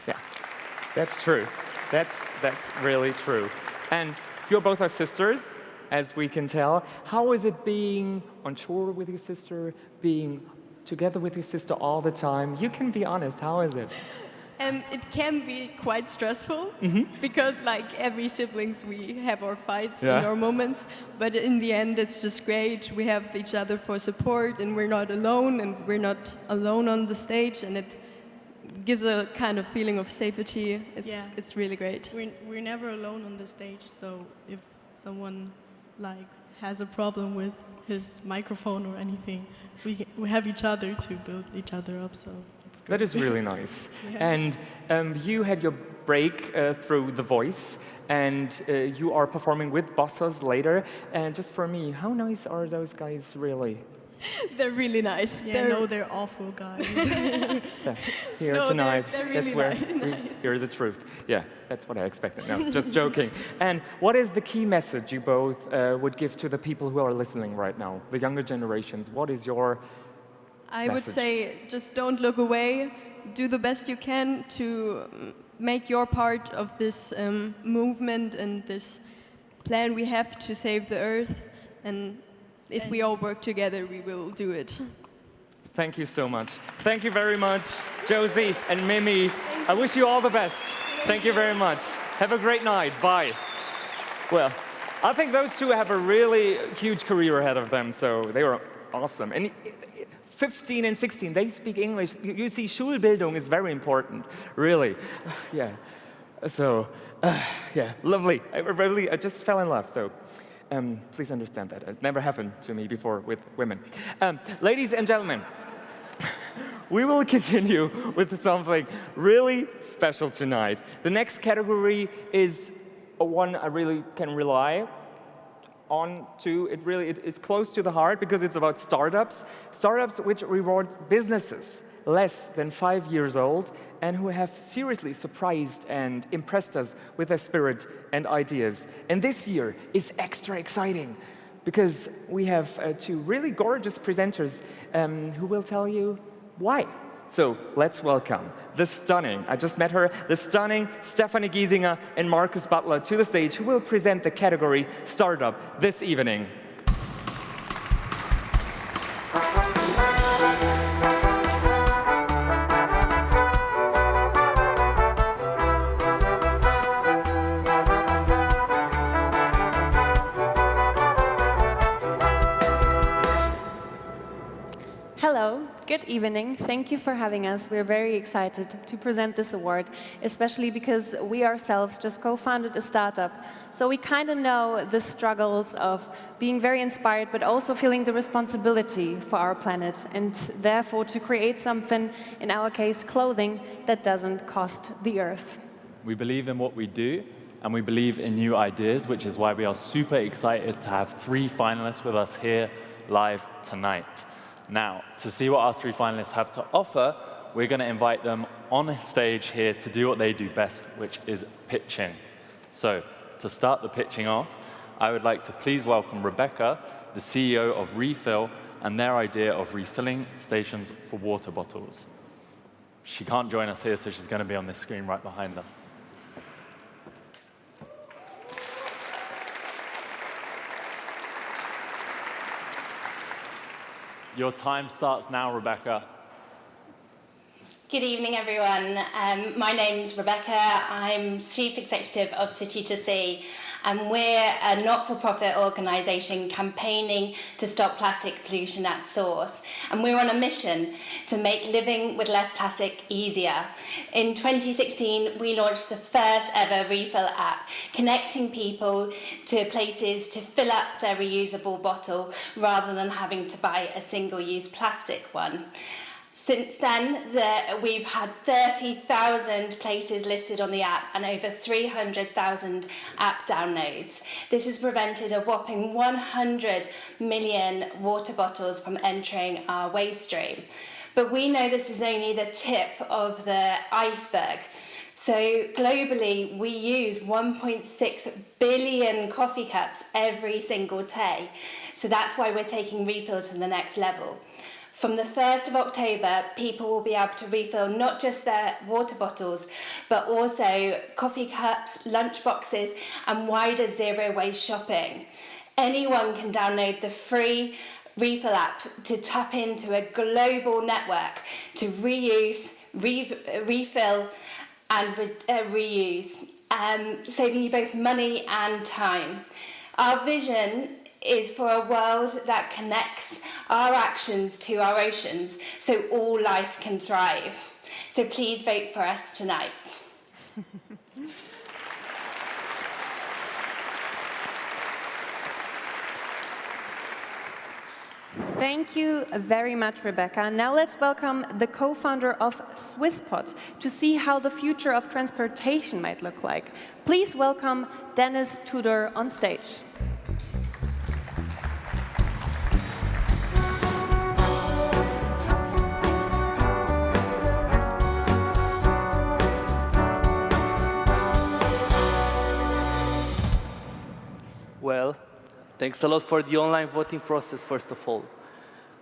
Yeah, that's true. That's really true. And you're both our sisters, as we can tell. How is it being on tour with your sister, being together with your sister all the time? You can be honest, how is it? It can be quite stressful, because like every siblings, we have our fights and our moments, but in the end it's just great. We have each other for support, and we're not alone on the stage, and it gives a kind of feeling of safety. It's really great. We're never alone on the stage, so if someone has a problem with his microphone or anything, we have each other to build each other up, so it's great. That is really nice. Yeah. And you had your break through The Voice, and you are performing with Bossos later. And just for me, how nice are those guys really? They're really nice. Yeah, they're awful guys. Here No, tonight, they're that's really where nice. we hear the truth. Yeah, that's what I expected. No, just joking. And what is the key message you both would give to the people who are listening right now, the younger generations? What is your I would say just don't look away. Do the best you can to make your part of this movement and this plan we have to save the Earth. And if we all work together, we will do it. Thank you so much. Thank you very much, Josie and Mimi. I wish you all the best. Thank you very much. Have a great night. Bye. Well, I think those two have a really huge career ahead of them, so they were awesome. And 15 and 16, they speak English. You see, Schulbildung is very important, really. Yeah. So, yeah, lovely. I just fell in love, so. Please understand that. It never happened to me before with women. Ladies and gentlemen, we will continue with something really special tonight. The next category is one I really can rely on to. It is close to the heart because it's about startups. Startups which reward businesses less than 5 years old and who have seriously surprised and impressed us with their spirit and ideas. And this year is extra exciting because we have two really gorgeous presenters who will tell you why. So let's welcome the stunning, I just met her, the stunning Stephanie Giesinger and Marcus Butler to the stage, who will present the category Startup this evening. Hello, good evening. Thank you for having us. We're very excited to present this award, especially because we ourselves just co-founded a startup. So we kind of know the struggles of being very inspired, but also feeling the responsibility for our planet, and therefore to create something, in our case, clothing, that doesn't cost the Earth. We believe in what we do, and we believe in new ideas, which is why we are super excited to have 3 finalists with us here live tonight. Now, to see what our 3 finalists have to offer, we're going to invite them on a stage here to do what they do best, which is pitching. So, to start the pitching off, I would like to please welcome Rebecca, the CEO of Refill, and their idea of refilling stations for water bottles. She can't join us here, so she's going to be on the screen right behind us. Your time starts now, Rebecca. Good evening, everyone. My name's Rebecca. I'm Chief Executive of City to Sea, and we're a not-for-profit organisation campaigning to stop plastic pollution at source. And we're on a mission to make living with less plastic easier. In 2016, we launched the first ever refill app, connecting people to places to fill up their reusable bottle rather than having to buy a single-use plastic one. Since then, we've had 30,000 places listed on the app and over 300,000 app downloads. This has prevented a whopping 100 million water bottles from entering our waste stream. But we know this is only the tip of the iceberg. So globally, we use 1.6 billion coffee cups every single day. So that's why we're taking refill to the next level. From the 1st of October, people will be able to refill not just their water bottles, but also coffee cups, lunch boxes, and wider zero waste shopping. Anyone can download the free refill app to tap into a global network to reuse, refill, and reuse, saving you both money and time. Our vision is for a world that connects our actions to our oceans so all life can thrive. So please vote for us tonight. Thank you very much, Rebecca. Now let's welcome the co-founder of Swisspot to see how the future of transportation might look like. Please welcome Dennis Tudor on stage. Well, thanks a lot for the online voting process, first of all.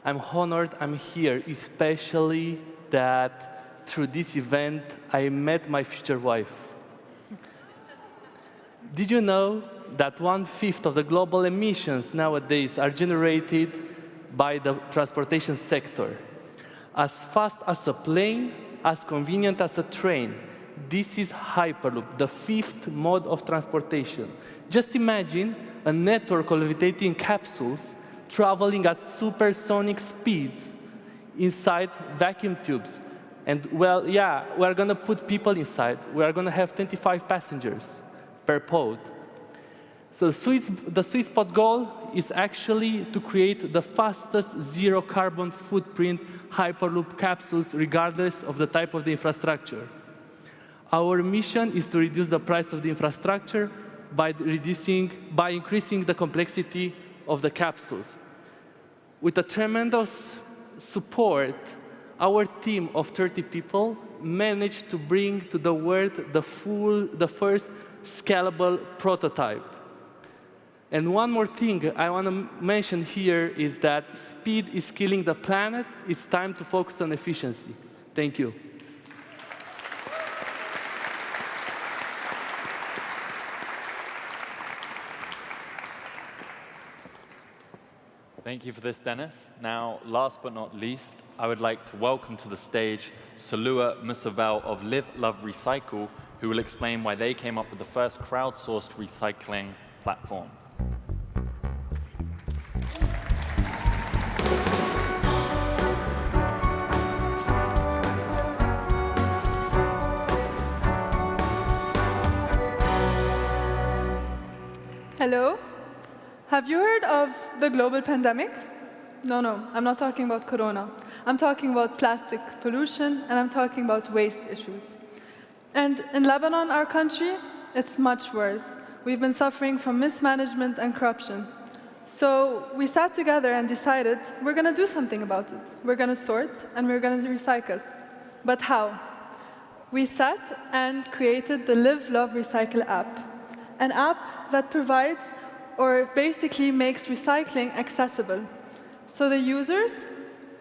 I'm honored I'm here, especially that through this event, I met my future wife. Did you know that 1/5 of the global emissions nowadays are generated by the transportation sector? As fast as a plane, as convenient as a train. This is Hyperloop, the 5th mode of transportation. Just imagine a network of levitating capsules traveling at supersonic speeds inside vacuum tubes. And well, yeah, we're going to put people inside. We are going to have 25 passengers per pod. So the Swisspot goal is actually to create the fastest zero carbon footprint Hyperloop capsules regardless of the type of the infrastructure. Our mission is to reduce the price of the infrastructure by increasing the complexity of the capsules. With a tremendous support, our team of 30 people managed to bring to the world the first scalable prototype. And one more thing I want to mention here is that speed is killing the planet. It's time to focus on efficiency. Thank you. Thank you for this, Dennis. Now, last but not least, I would like to welcome to the stage Salua Musavel of Live, Love, Recycle, who will explain why they came up with the first crowdsourced recycling platform. Hello? Have you heard of the global pandemic? No, I'm not talking about corona. I'm talking about plastic pollution, and I'm talking about waste issues. And in Lebanon, our country, it's much worse. We've been suffering from mismanagement and corruption. So we sat together and decided we're going to do something about it. We're going to sort, and we're going to recycle. But how? We sat and created the Live, Love, Recycle app, an app that provides or basically makes recycling accessible. So the users,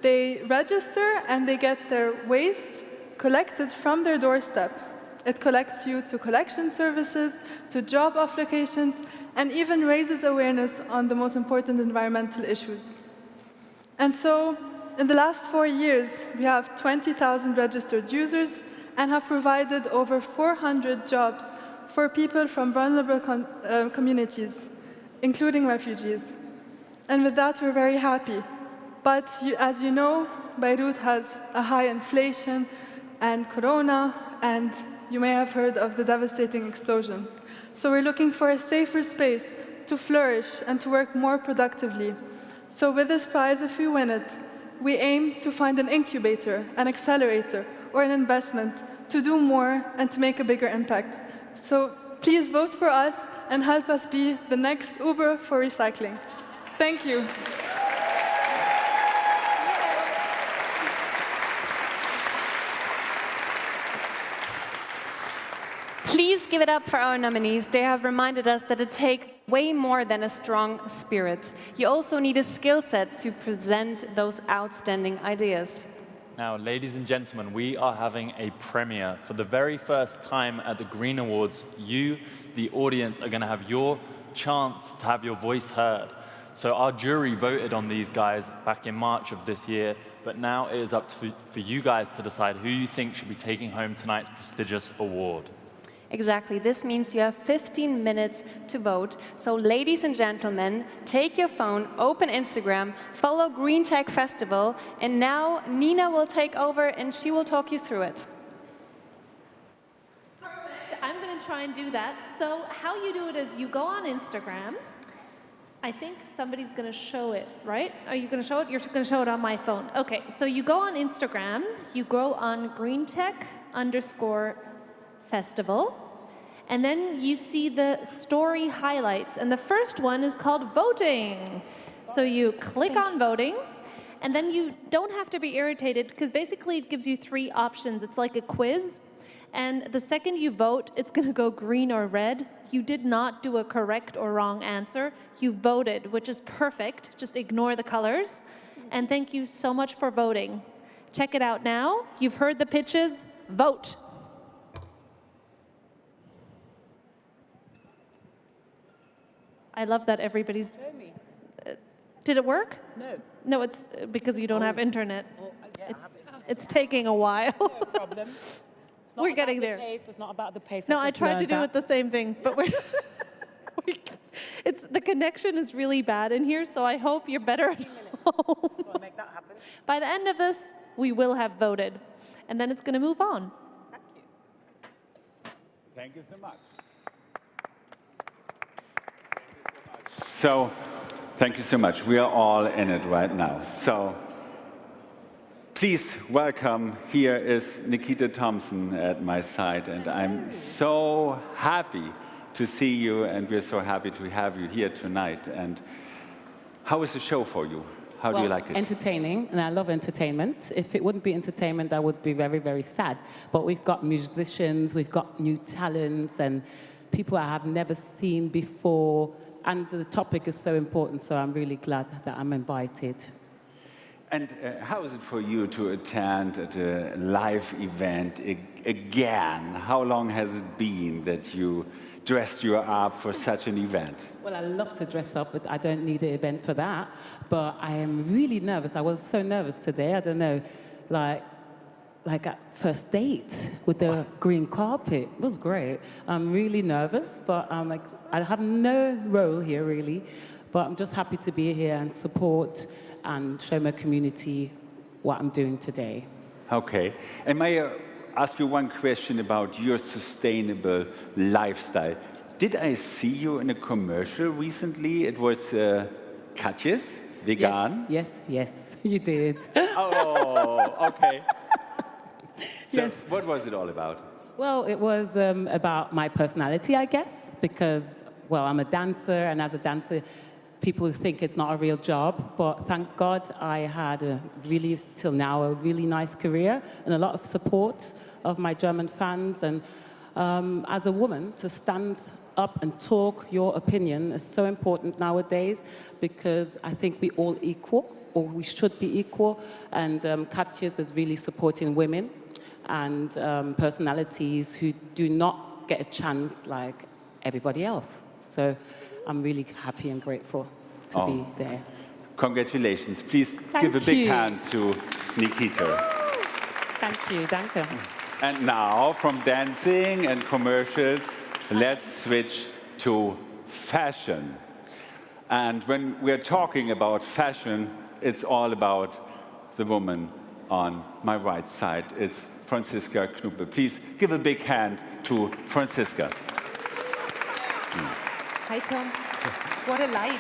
they register and they get their waste collected from their doorstep. It collects you to collection services, to job applications, and even raises awareness on the most important environmental issues. And so In the last 4 years, we have 20,000 registered users and have provided over 400 jobs for people from vulnerable communities, including refugees. And with that, we're very happy. But as you know, Beirut has a high inflation and corona, and you may have heard of the devastating explosion. So we're looking for a safer space to flourish and to work more productively. So with this prize, if we win it, we aim to find an incubator, an accelerator, or an investment to do more and to make a bigger impact. So please vote for us and help us be the next Uber for recycling. Thank you. Please give it up for our nominees. They have reminded us that it takes way more than a strong spirit. You also need a skill set to present those outstanding ideas. Now, ladies and gentlemen, we are having a premiere. For the very first time at the Green Awards, you, the audience, are going to have your chance to have your voice heard. So our jury voted on these guys back in March of this year, but now it is up for you guys to decide who you think should be taking home tonight's prestigious award. Exactly. This means you have 15 minutes to vote. So ladies and gentlemen, take your phone, open Instagram, follow GreenTech Festival, and now Nina will take over and she will talk you through it. I'm going to try and do that. So how you do it is you go on Instagram. I think somebody's going to show it, right? Are you going to show it? You're going to show it on my phone. OK, so you go on Instagram. You go on GreenTech_Festival. And then you see the story highlights. And the first one is called voting. So you click on voting. And then you don't have to be irritated, because basically it gives you 3 options. It's like a quiz. And the second you vote, it's going to go green or red. You did not do a correct or wrong answer. You voted, which is perfect. Just ignore the colors. And thank you so much for voting. Check it out now. You've heard the pitches. Vote. I love that everybody's... Show me. Did it work? No. No, it's because you don't have internet. Yeah, It's taking a while. No problem. It's not We're getting about there. The pace. It's not about the pace. No, I I tried to do it the same thing, but the connection is really bad in here, so I hope you're better at home. Make that happen. By the end of this, we will have voted, and then it's going to move on. Thank you. Thank you so much. So, thank you so much. We are all in it right now. So, please welcome, here is Nikita Thompson at my side, and I'm so happy to see you, and we're so happy to have you here tonight. And how is the show for you? How do you like it? Entertaining, and I love entertainment. If it wouldn't be entertainment, I would be very, very sad. But we've got musicians, we've got new talents, and people I have never seen before. And the topic is so important, so I'm really glad that I'm invited. And how is it for you to attend at a live event again? How long has it been that you dressed you up for such an event? Well, I love to dress up, but I don't need an event for that. But I am really nervous. I was so nervous today. I don't know, like at first date with the green carpet. It was great. I'm really nervous, but I have no role here really, but I'm just happy to be here and support and show my community what I'm doing today. Okay. And may I ask you one question about your sustainable lifestyle? Did I see you in a commercial recently? It was Katjes, vegan? Yes, you did. Oh, okay. So Yes. what was it all about? Well, it was about my personality, I guess, because, well, I'm a dancer, and as a dancer, people think it's not a real job, but thank God I had till now, a really nice career and a lot of support of my German fans. And as a woman, to stand up and talk your opinion is so important nowadays, because I think we all equal, or we should be equal, and Katjes is really supporting women and personalities who do not get a chance like everybody else. So I'm really happy and grateful to be there. Congratulations. Please give a big hand to Nikita. Thank you, danke. And now, from dancing and commercials, let's switch to fashion. And when we're talking about fashion, it's all about the woman on my right side. It's Franziska Knuppe. Please give a big hand to Franziska. Hi, Tom. What a light.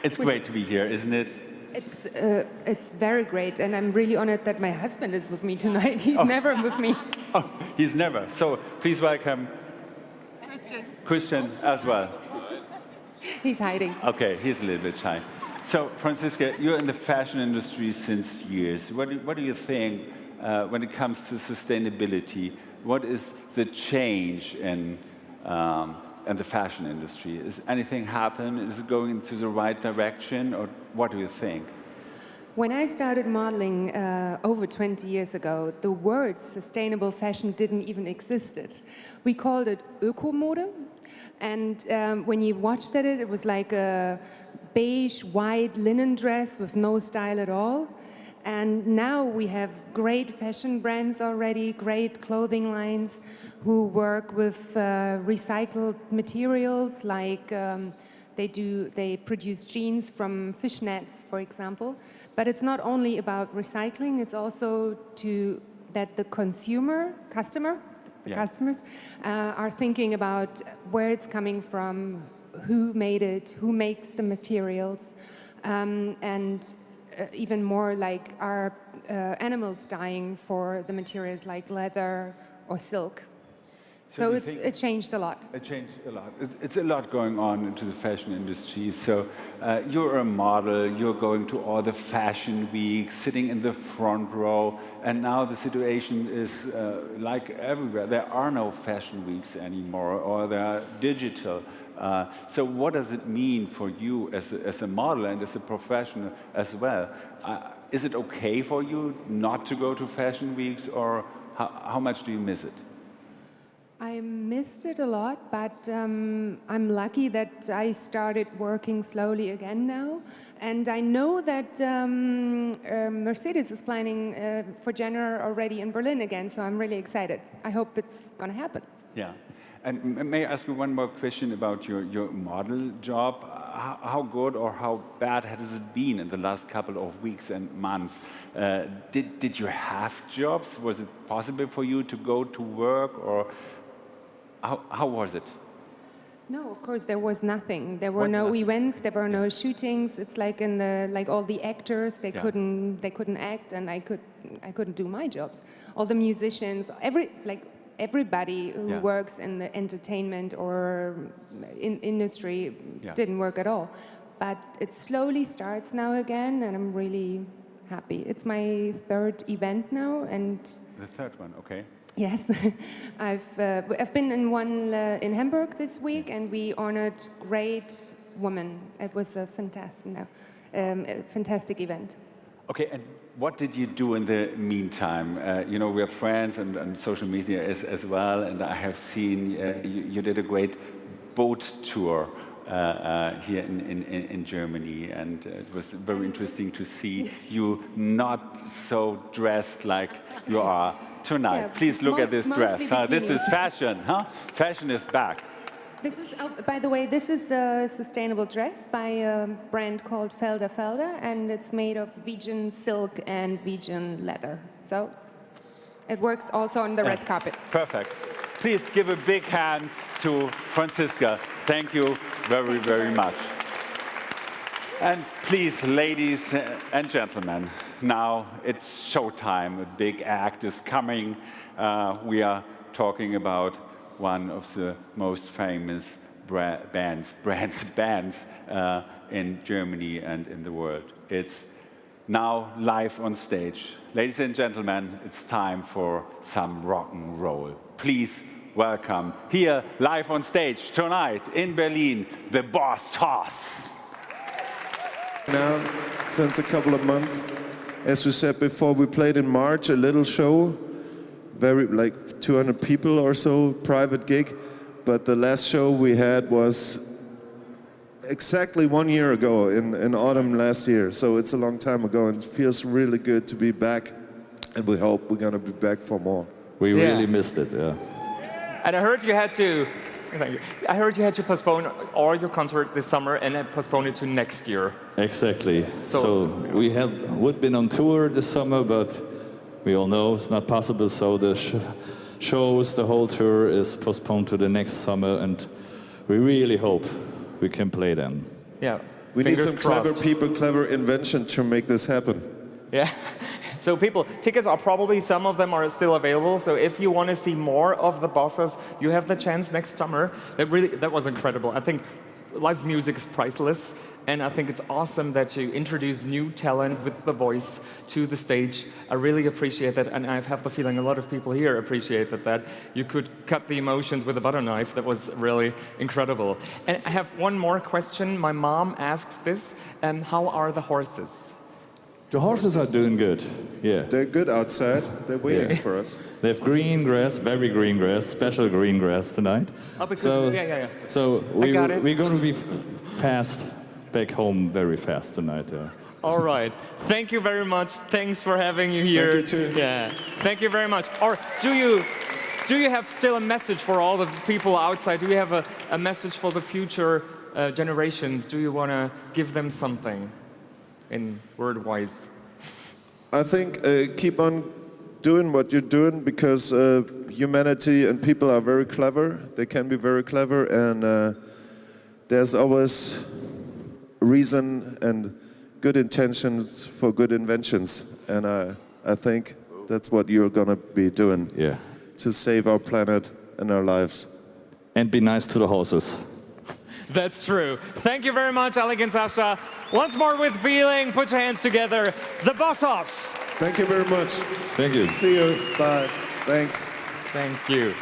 It's great to be here, isn't it? It's very great, and I'm really honored that my husband is with me tonight. He's never with me. Oh, he's never. So please welcome Christian as well. He's hiding. Okay, he's a little bit shy. So, Franziska, you're in the fashion industry since years. What do you think when it comes to sustainability? What is the change in the fashion industry? Is anything happen? Is it going into the right direction, or what do you think? When I started modeling over 20 years ago, the word sustainable fashion didn't even existed. We called it Ökomode, and when you watched at it, it was like a beige, white linen dress with no style at all. And now we have great fashion brands already, great clothing lines who work with recycled materials, like they produce jeans from fish nets, for example. But it's not only about recycling, it's also that the customers are thinking about where it's coming from, who made it, who makes the materials, and even more like are animals dying for the materials like leather or silk. So it changed a lot. It changed a lot. It's a lot going on into the fashion industry. So you're a model, you're going to all the fashion weeks, sitting in the front row, and now the situation is like everywhere. There are no fashion weeks anymore, or they are digital. So what does it mean for you as a model and as a professional as well? Is it okay for you not to go to fashion weeks, or how much do you miss it? I missed it a lot, but I'm lucky that I started working slowly again now. And I know that Mercedes is planning for January already in Berlin again, so I'm really excited. I hope it's going to happen. Yeah. And may I ask you one more question about your model job? How good or how bad has it been in the last couple of weeks and months? Did you have jobs? Was it possible for you to go to work, or how was it? No, of course there was nothing. There were no events. There were no shootings. It's like all the actors. They couldn't act, and I couldn't do my jobs. All the musicians, everybody who works in the entertainment or in industry didn't work at all. But it slowly starts now again, and I'm really happy. It's my third event now, and the third one, okay. Yes, I've been in one in Hamburg this week, and we honored great women. It was a fantastic event. Okay, and what did you do in the meantime? You know, we are friends and social media as well, and I have seen you did a great boat tour here in Germany, and it was very interesting to see you not so dressed like you are tonight. Yeah, please look at this dress. This is fashion, huh? Fashion is back. This is, by the way, this is a sustainable dress by a brand called Felder, and it's made of vegan silk and vegan leather. So it works also on the red carpet. Perfect. Please give a big hand to Franziska. Thank you very, very much. And please, ladies and gentlemen, now it's showtime. A big act is coming. We are talking about one of the most famous bands in Germany and in the world. It's now live on stage. Ladies and gentlemen, it's time for some rock and roll. Please welcome here live on stage tonight in Berlin, the Boss Hoss. Now, since a couple of months, as we said before, we played in March a little show, like 200 people or so, private gig. But the last show we had was exactly 1 year ago in autumn last year. So it's a long time ago, and it feels really good to be back. And we hope we're going to be back for more. We really missed it, yeah. And I heard you had to, thank you. I heard you had to postpone all your concert this summer and then postpone it to next year. Exactly. So we would been on tour this summer, but we all know it's not possible. So the shows, the whole tour is postponed to the next summer, and we really hope we can play then. Yeah. We need some clever people, clever invention to make this happen. Yeah. So people, tickets are probably, some of them are still available. So if you want to see more of the bosses, you have the chance next summer. That was incredible. I think live music is priceless. And I think it's awesome that you introduce new talent with the voice to the stage. I really appreciate that. And I have the feeling a lot of people here appreciated that. You could cut the emotions with a butter knife. That was really incredible. And I have one more question. My mom asks this. How are the horses? The horses are doing good, yeah. They're good outside. They're waiting for us. They have green grass, very green grass, special green grass tonight. Oh, because, so, yeah. So we're going to be fast back home very fast tonight. All right. Thank you very much. Thanks for having you here. Thank you too. Yeah. Thank you very much. Or do you have still a message for all the people outside? Do you have a message for the future generations? Do you want to give them something? In word-wise? I think keep on doing what you're doing, because humanity and people are very clever. They can be very clever, and there's always reason and good intentions for good inventions. And I think that's what you're going to be doing to save our planet and our lives. And be nice to the horses. That's true. Thank you very much, Alec and Sasha. Once more with feeling, put your hands together. The Bossos. Thank you very much. Thank you. See you. Bye. Thanks. Thank you.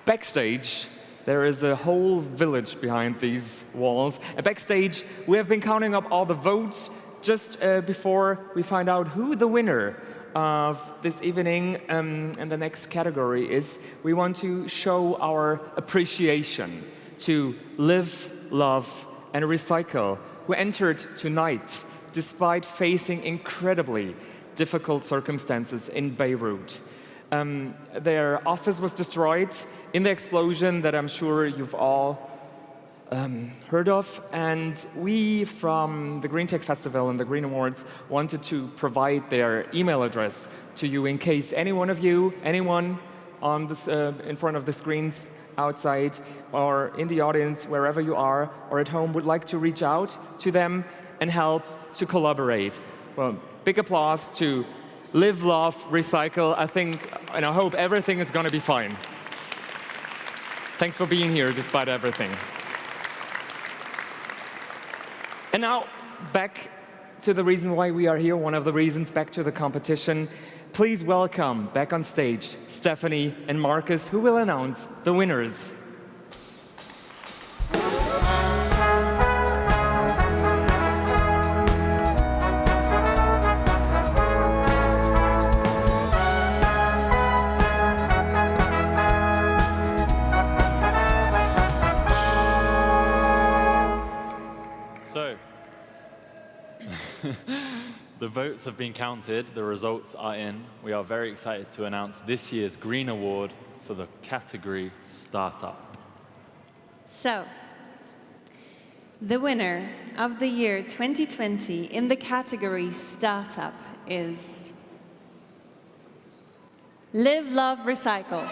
Backstage, there is a whole village behind these walls. And backstage, we have been counting up all the votes just before we find out who the winner of this evening and the next category is. We want to show our appreciation to Live, Love, and Recycle, who entered tonight despite facing incredibly difficult circumstances in Beirut. Their office was destroyed in the explosion that I'm sure you've all heard of, and we from the GreenTech Festival and the Green Awards wanted to provide their email address to you in case any one of you, anyone on this, in front of the screens outside or in the audience, wherever you are, or at home, would like to reach out to them and help to collaborate. Well, big applause to Live, Love, Recycle. I think, and I hope everything is going to be fine. Thanks for being here despite everything. And now, back to the reason why we are here, one of the reasons, back to the competition. Please welcome back on stage Stephanie and Marcus, who will announce the winners. So, the votes have been counted, the results are in. We are very excited to announce this year's Green Award for the category Startup. So, the winner of the year 2020 in the category Startup is Live, Love, Recycle.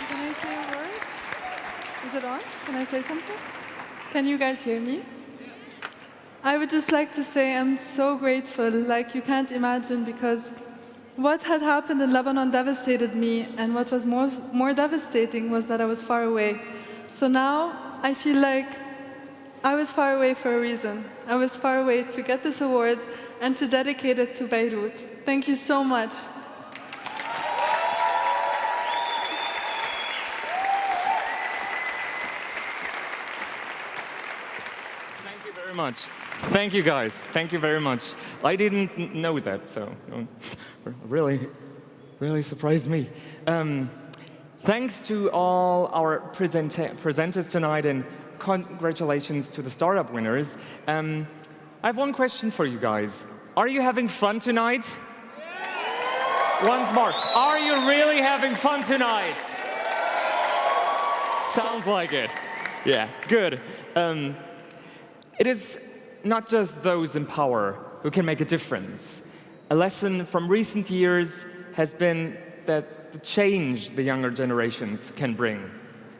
Can I say a word? Is it on? Can I say something? Can you guys hear me? I would just like to say I'm so grateful, like you can't imagine, because what had happened in Lebanon devastated me, and what was more devastating was that I was far away. So now I feel like I was far away for a reason. I was far away to get this award and to dedicate it to Beirut. Thank you so much. Thank you very much. Thank you, guys. Thank you very much. I didn't know that, so really surprised me. Thanks to all our presenters tonight, and congratulations to the startup winners. I have one question for you guys. Are you having fun tonight? Once more, are you really having fun tonight? Sounds like it. Yeah, good. It is not just those in power who can make a difference. A lesson from recent years has been that the change the younger generations can bring.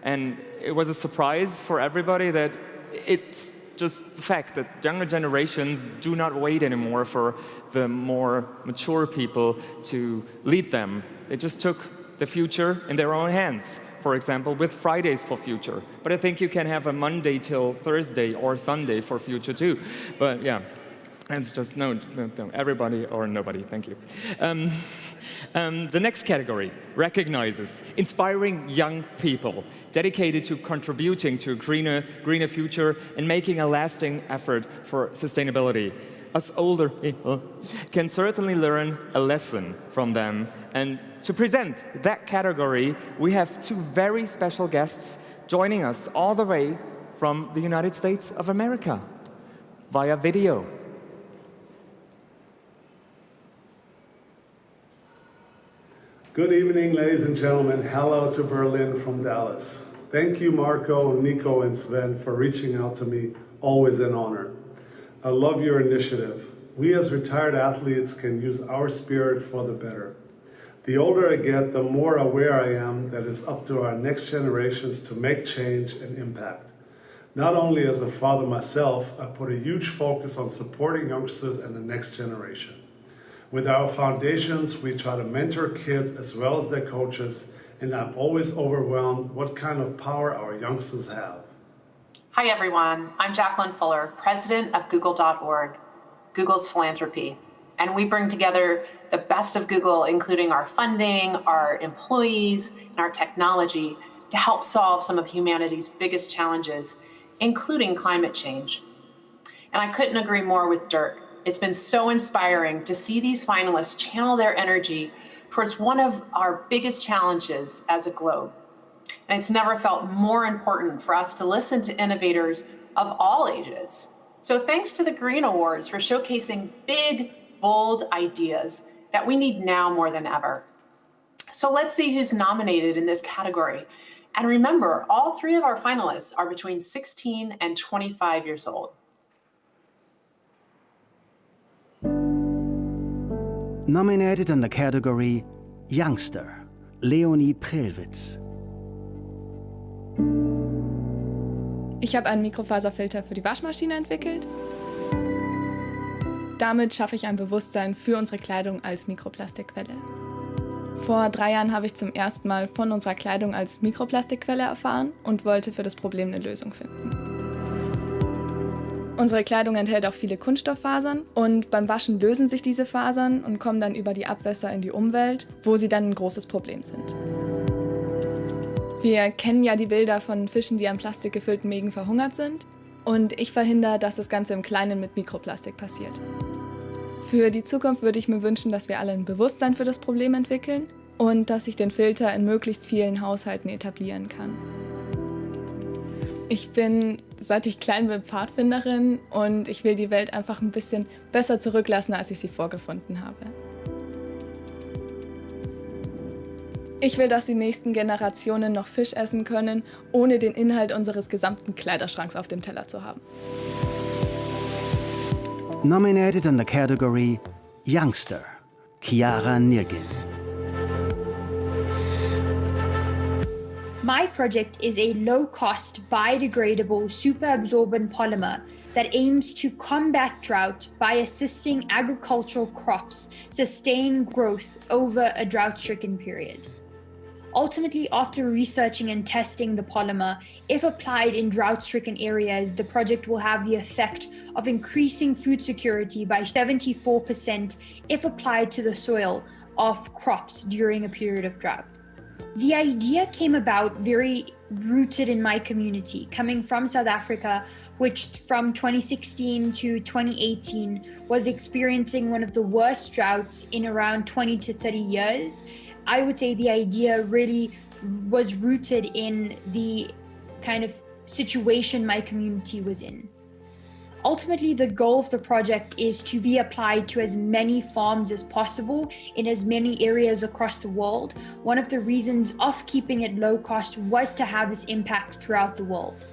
And it was a surprise for everybody that it's just the fact that younger generations do not wait anymore for the more mature people to lead them. They just took the future in their own hands. For example, with Fridays for Future. But I think you can have a Monday till Thursday or Sunday for future too. But yeah, it's just no, everybody or nobody, thank you. The next category recognizes inspiring young people dedicated to contributing to a greener future and making a lasting effort for sustainability. Us older people can certainly learn a lesson from them. And to present that category, we have two very special guests joining us all the way from the United States of America via video. Good evening, ladies and gentlemen. Hello to Berlin from Dallas. Thank you, Marco, Nico, and Sven, for reaching out to me. Always an honor. I love your initiative. We as retired athletes can use our spirit for the better. The older I get, the more aware I am that it's up to our next generations to make change and impact. Not only as a father myself, I put a huge focus on supporting youngsters and the next generation. With our foundations, we try to mentor kids as well as their coaches, and I'm always overwhelmed what kind of power our youngsters have. Hi everyone, I'm Jacqueline Fuller, president of Google.org, Google's philanthropy. And we bring together the best of Google, including our funding, our employees, and our technology to help solve some of humanity's biggest challenges, including climate change. And I couldn't agree more with Dirk. It's been so inspiring to see these finalists channel their energy towards one of our biggest challenges as a globe. And it's never felt more important for us to listen to innovators of all ages. So thanks to the Green Awards for showcasing big, bold ideas that we need now more than ever. So let's see who's nominated in this category. And remember, all three of our finalists are between 16 and 25 years old. Nominated in the category Youngster, Leonie Prellwitz. Ich habe einen Mikrofaserfilter für die Waschmaschine entwickelt. Damit schaffe ich ein Bewusstsein für unsere Kleidung als Mikroplastikquelle. Vor 3 Jahren habe ich zum ersten Mal von unserer Kleidung als Mikroplastikquelle erfahren und wollte für das Problem eine Lösung finden. Unsere Kleidung enthält auch viele Kunststofffasern und beim Waschen lösen sich diese Fasern und kommen dann über die Abwässer in die Umwelt, wo sie dann ein großes Problem sind. Wir kennen ja die Bilder von Fischen, die an Plastik gefüllten Mägen verhungert sind. Und ich verhindere, dass das Ganze im Kleinen mit Mikroplastik passiert. Für die Zukunft würde ich mir wünschen, dass wir alle ein Bewusstsein für das Problem entwickeln und dass ich den Filter in möglichst vielen Haushalten etablieren kann. Ich bin, seit ich klein bin, Pfadfinderin und ich will die Welt einfach ein bisschen besser zurücklassen, als ich sie vorgefunden habe. Ich will, dass die nächsten Generationen noch Fisch essen können, ohne den Inhalt unseres gesamten Kleiderschranks auf dem Teller zu haben. Nominated in the category Youngster, Chiara Nirgin. My project is a low-cost, biodegradable, superabsorbent polymer that aims to combat drought by assisting agricultural crops sustain growth over a drought-stricken period. Ultimately, after researching and testing the polymer, if applied in drought-stricken areas, the project will have the effect of increasing food security by 74% if applied to the soil of crops during a period of drought. The idea came about very rooted in my community. Coming from South Africa, which from 2016 to 2018 was experiencing one of the worst droughts in around 20 to 30 years, I would say the idea really was rooted in the kind of situation my community was in. Ultimately, the goal of the project is to be applied to as many farms as possible in as many areas across the world. One of the reasons of keeping it low cost was to have this impact throughout the world.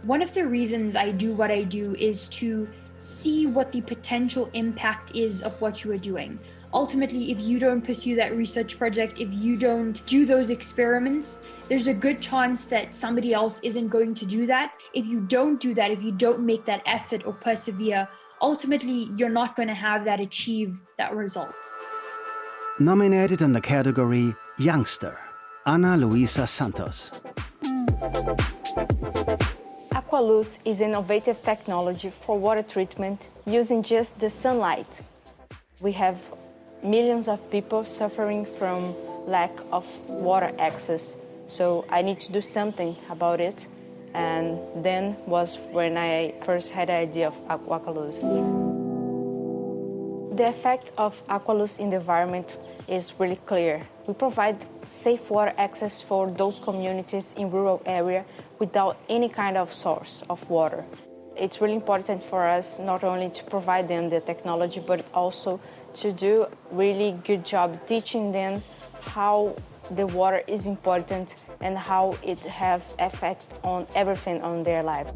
One of the reasons I do what I do is to see what the potential impact is of what you are doing. Ultimately, if you don't pursue that research project, if you don't do those experiments, there's a good chance that somebody else isn't going to do that. If you don't do that, if you don't make that effort or persevere, ultimately, you're not going to have that achieve that result. Nominated in the category Youngster, Ana Luisa Santos. Aqualuz is innovative technology for water treatment using just the sunlight. We have millions of people suffering from lack of water access, so I need to do something about it. And then was when I first had the idea of Aqualuz. The effect of Aqualuz in the environment is really clear. We provide safe water access for those communities in rural area without any kind of source of water. It's really important for us not only to provide them the technology, but also to do a really good job teaching them how the water is important and how it has effect on everything on their lives.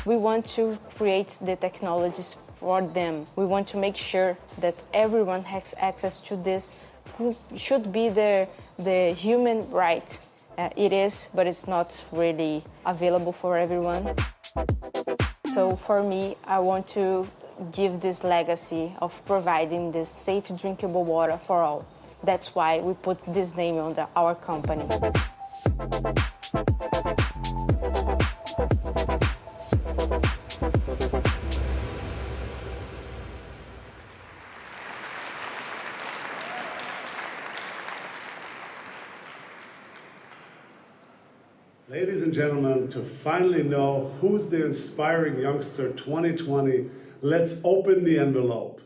We want to create the technologies for them. We want to make sure that everyone has access to this, who should be the human right. It is, but it's not really available for everyone. So for me, I want to give this legacy of providing this safe drinkable water for all. That's why we put this name on our company. Ladies and gentlemen, to finally know who's the Inspiring Youngster 2020, let's open the envelope.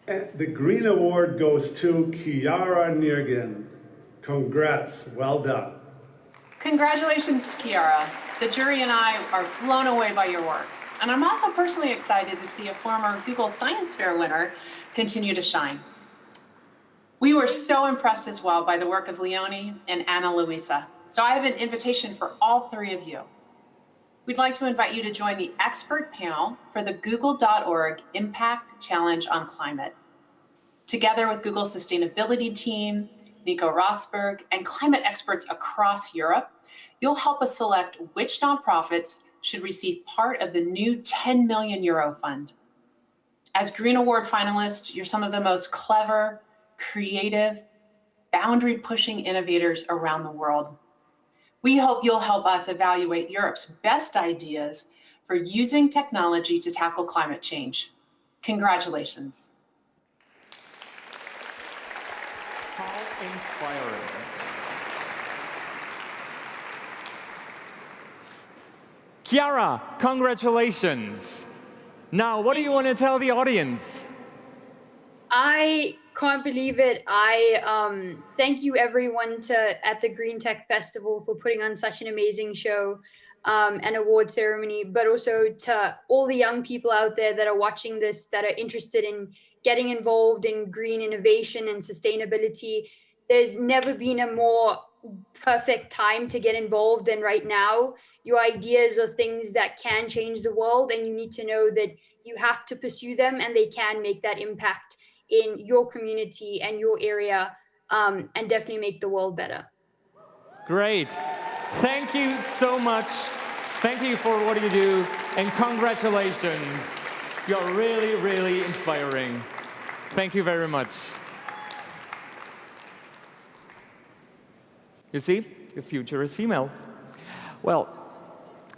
And the Green Award goes to Kiara Niergen. Congrats, well done. Congratulations, Kiara. The jury and I are blown away by your work. And I'm also personally excited to see a former Google Science Fair winner continue to shine. We were so impressed as well by the work of Leonie and Ana Luisa. So I have an invitation for all three of you. We'd like to invite you to join the expert panel for the Google.org Impact Challenge on Climate. Together with Google's sustainability team, Nico Rosberg, and climate experts across Europe, you'll help us select which nonprofits should receive part of the new €10 million fund. As Green Award finalists, you're some of the most clever, creative, boundary-pushing innovators around the world. We hope you'll help us evaluate Europe's best ideas for using technology to tackle climate change. Congratulations. How inspiring. Kiara, congratulations. Now, what do you want to tell the audience? I can't believe it. I thank you everyone at the GreenTech Festival for putting on such an amazing show and award ceremony, but also to all the young people out there that are watching this, that are interested in getting involved in green innovation and sustainability. There's never been a more perfect time to get involved than right now. Your ideas are things that can change the world, and you need to know that you have to pursue them and they can make that impact in your community and your area, and definitely make the world better. Great. Thank you so much. Thank you for what you do, and congratulations. You're really, really inspiring. Thank you very much. You see, the future is female. Well,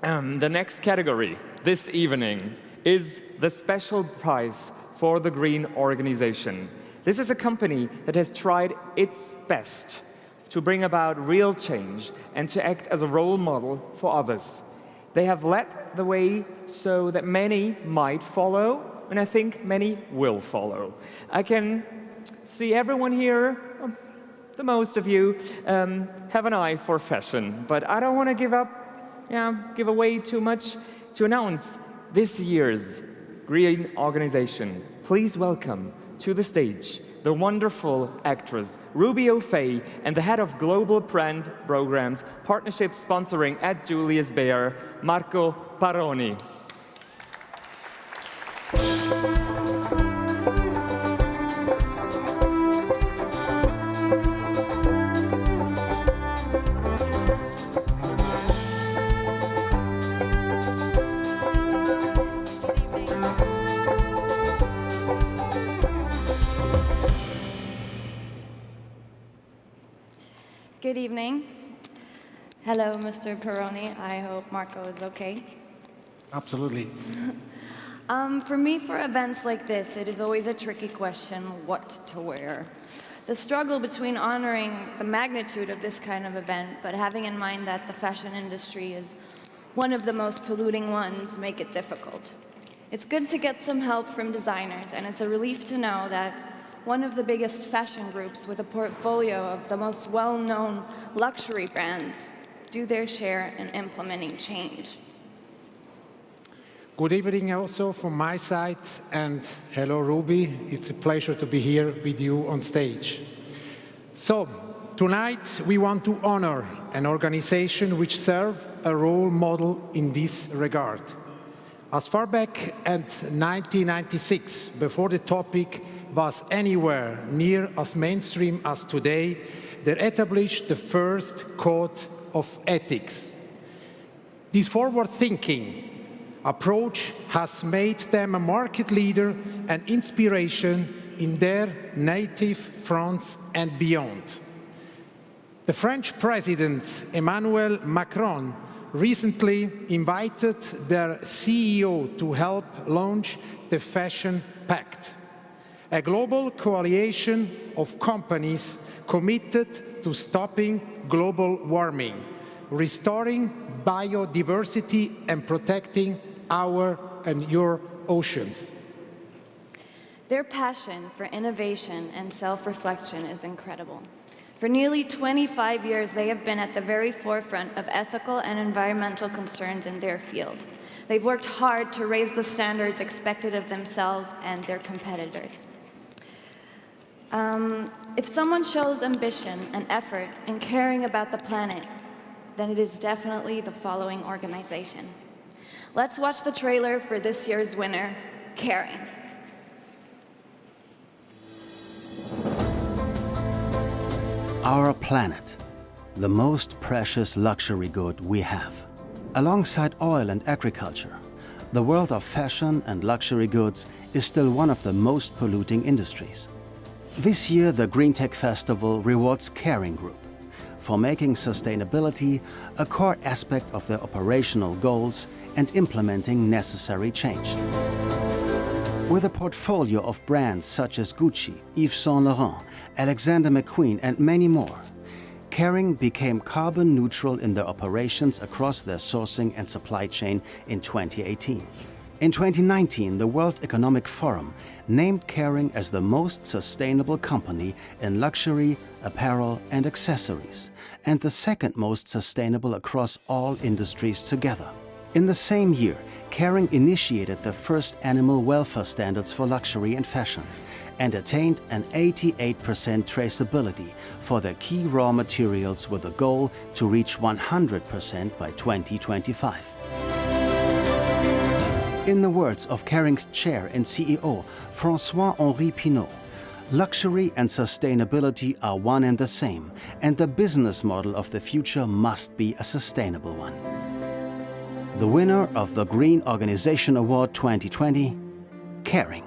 the next category this evening is the special prize for the Green Organization. This is a company that has tried its best to bring about real change and to act as a role model for others. They have led the way so that many might follow, and I think many will follow. I can see everyone here, the most of you, have an eye for fashion, but I don't want to give away too much to announce this year's Green organization. Please welcome to the stage the wonderful actress Ruby O'Fay and the head of global brand programs, partnership sponsoring at Julius Baer, Marco Paroni. Good evening. Hello, Mr. Peroni. I hope Marco is okay. Absolutely. For me, for events like this, it is always a tricky question what to wear. The struggle between honoring the magnitude of this kind of event, but having in mind that the fashion industry is one of the most polluting ones, make it difficult. It's good to get some help from designers, and it's a relief to know that one of the biggest fashion groups with a portfolio of the most well-known luxury brands do their share in implementing change. Good evening also from my side, and hello Ruby. It's a pleasure to be here with you on stage. So, tonight we want to honor an organization which serves a role model in this regard. As far back as 1996, before the topic was anywhere near as mainstream as today, they established the first code of ethics. This forward-thinking approach has made them a market leader and inspiration in their native France and beyond. The French President Emmanuel Macron recently invited their CEO to help launch the Fashion Pact, a global coalition of companies committed to stopping global warming, restoring biodiversity, and protecting our and your oceans. Their passion for innovation and self-reflection is incredible. For nearly 25 years, they have been at the very forefront of ethical and environmental concerns in their field. They've worked hard to raise the standards expected of themselves and their competitors. If someone shows ambition and effort in caring about the planet, then it is definitely the following organization. Let's watch the trailer for this year's winner, Caring. Our planet, the most precious luxury good we have. Alongside oil and agriculture, the world of fashion and luxury goods is still one of the most polluting industries. This year, the GreenTech Festival rewards Caring Group for making sustainability a core aspect of their operational goals and implementing necessary change. With a portfolio of brands such as Gucci, Yves Saint Laurent, Alexander McQueen, and many more, Caring became carbon neutral in their operations across their sourcing and supply chain in 2018. In 2019, the World Economic Forum named Caring as the most sustainable company in luxury, apparel, and accessories, and the second most sustainable across all industries together. In the same year, Caring initiated the first animal welfare standards for luxury and fashion, and attained an 88% traceability for their key raw materials with a goal to reach 100% by 2025. In the words of Caring's chair and CEO, François-Henri Pinault, luxury and sustainability are one and the same, and the business model of the future must be a sustainable one. The winner of the Green Organization Award 2020, Caring.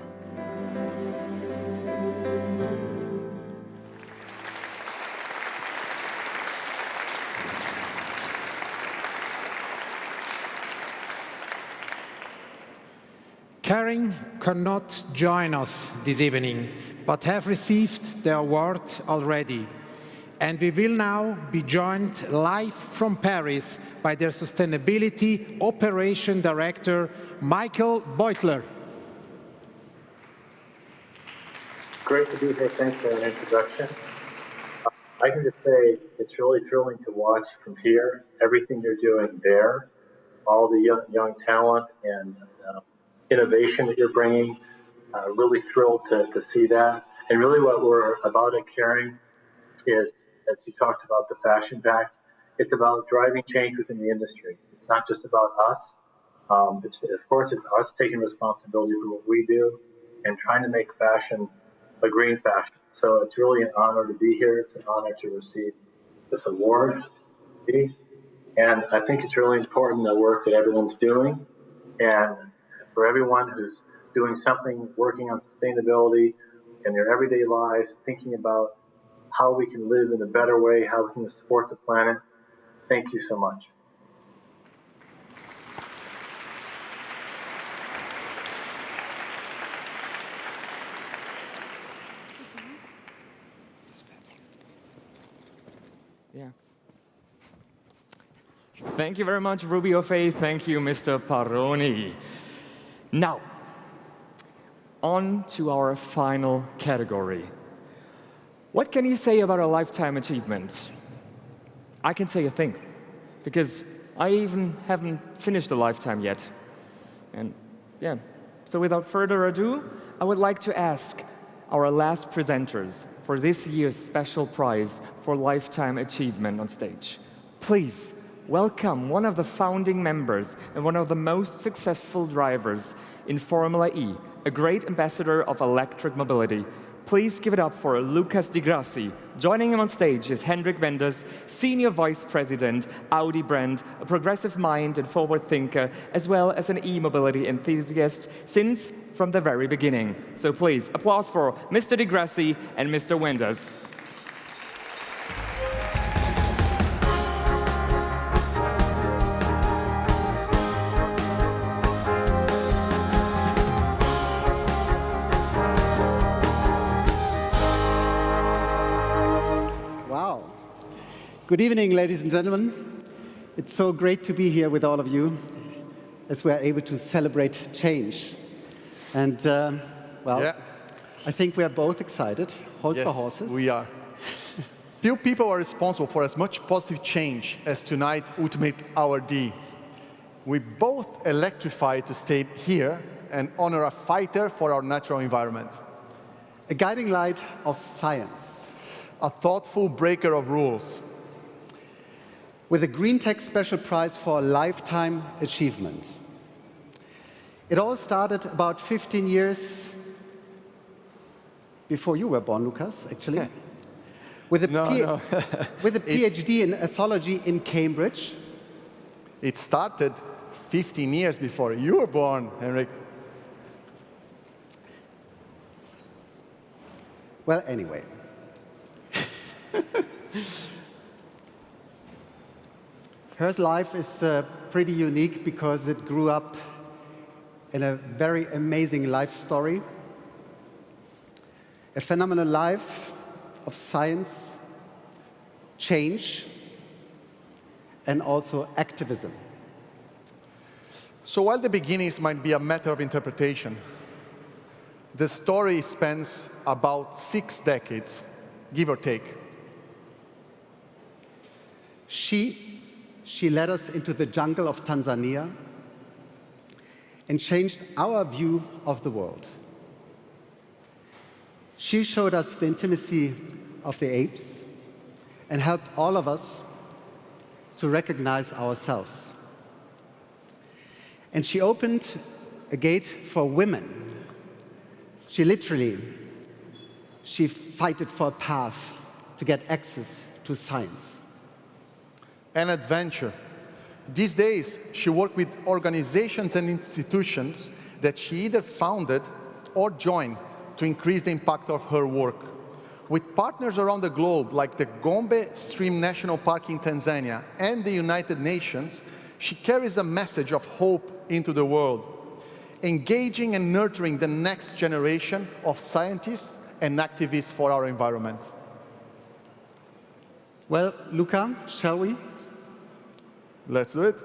Kering cannot join us this evening, but have received the award already. And we will now be joined live from Paris by their Sustainability Operation Director, Michael Beutler. Great to be here. Thanks for that introduction. I can just say it's really thrilling to watch from here, everything you're doing there, all the young talent and innovation that you're bringing. Really thrilled to see that. And really what we're about at Kering is, as you talked about the Fashion Pact, it's about driving change within the industry. It's not just about us. Of course, it's us taking responsibility for what we do and trying to make fashion a green fashion. So it's really an honor to be here. It's an honor to receive this award. And I think it's really important, the work that everyone's doing. And for everyone who's doing something, working on sustainability in their everyday lives, thinking about how we can live in a better way, how we can support the planet, thank you so much. Yeah. Thank you very much, Ruby O'Fay. Thank you, Mr. Paroni. Now, on to our final category. What can you say about a lifetime achievement? I can say a thing, because I even haven't finished a lifetime yet. And yeah, so without further ado, I would like to ask our last presenters for this year's special prize for lifetime achievement on stage. Please welcome one of the founding members and one of the most successful drivers in Formula E, a great ambassador of electric mobility. Please give it up for Lucas Di Grassi. Joining him on stage is Hendrik Wenders, Senior Vice President, Audi brand, a progressive mind and forward thinker, as well as an e-mobility enthusiast since from the very beginning. So please, applause for Mr. Di Grassi and Mr. Wenders. Good evening, ladies and gentlemen. It's so great to be here with all of you as we are able to celebrate change. And, well, yeah. I think we are both excited. Hold the horses. We are. Few people are responsible for as much positive change as tonight Ultimate Hour D. We both electrify to stay here and honor a fighter for our natural environment. A guiding light of science. A thoughtful breaker of rules. With a GREENTECH Special Prize for Lifetime Achievement. It all started about 15 years before you were born, Lucas, actually. With a, with a PhD in ethology in Cambridge. It started 15 years before you were born, Henrik. Well, anyway. Her life is pretty unique because it grew up in a very amazing life story. A phenomenal life of science, change, and also activism. So while the beginnings might be a matter of interpretation, the story spans about 6 decades, give or take. She led us into the jungle of Tanzania and changed our view of the world. She showed us the intimacy of the apes and helped all of us to recognize ourselves. And she opened a gate for women. She fighted for a path to get access to science. An adventure. These days, she works with organizations and institutions that she either founded or joined to increase the impact of her work. With partners around the globe, like the Gombe Stream National Park in Tanzania and the United Nations, she carries a message of hope into the world. engaging and nurturing the next generation of scientists and activists for our environment. Well, Luca, shall we? Let's do it.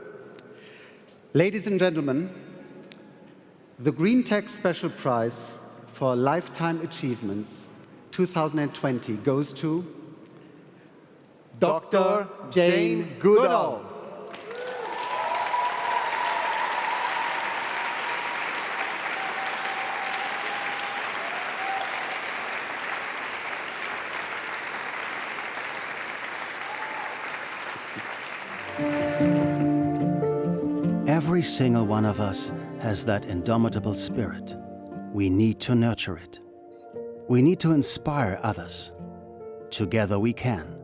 Ladies and gentlemen, the GreenTech Special Prize for Lifetime Achievements 2020 goes to Dr. Jane Goodall. Every single one of us has that indomitable spirit. We need to nurture it. We need to inspire others. Together we can.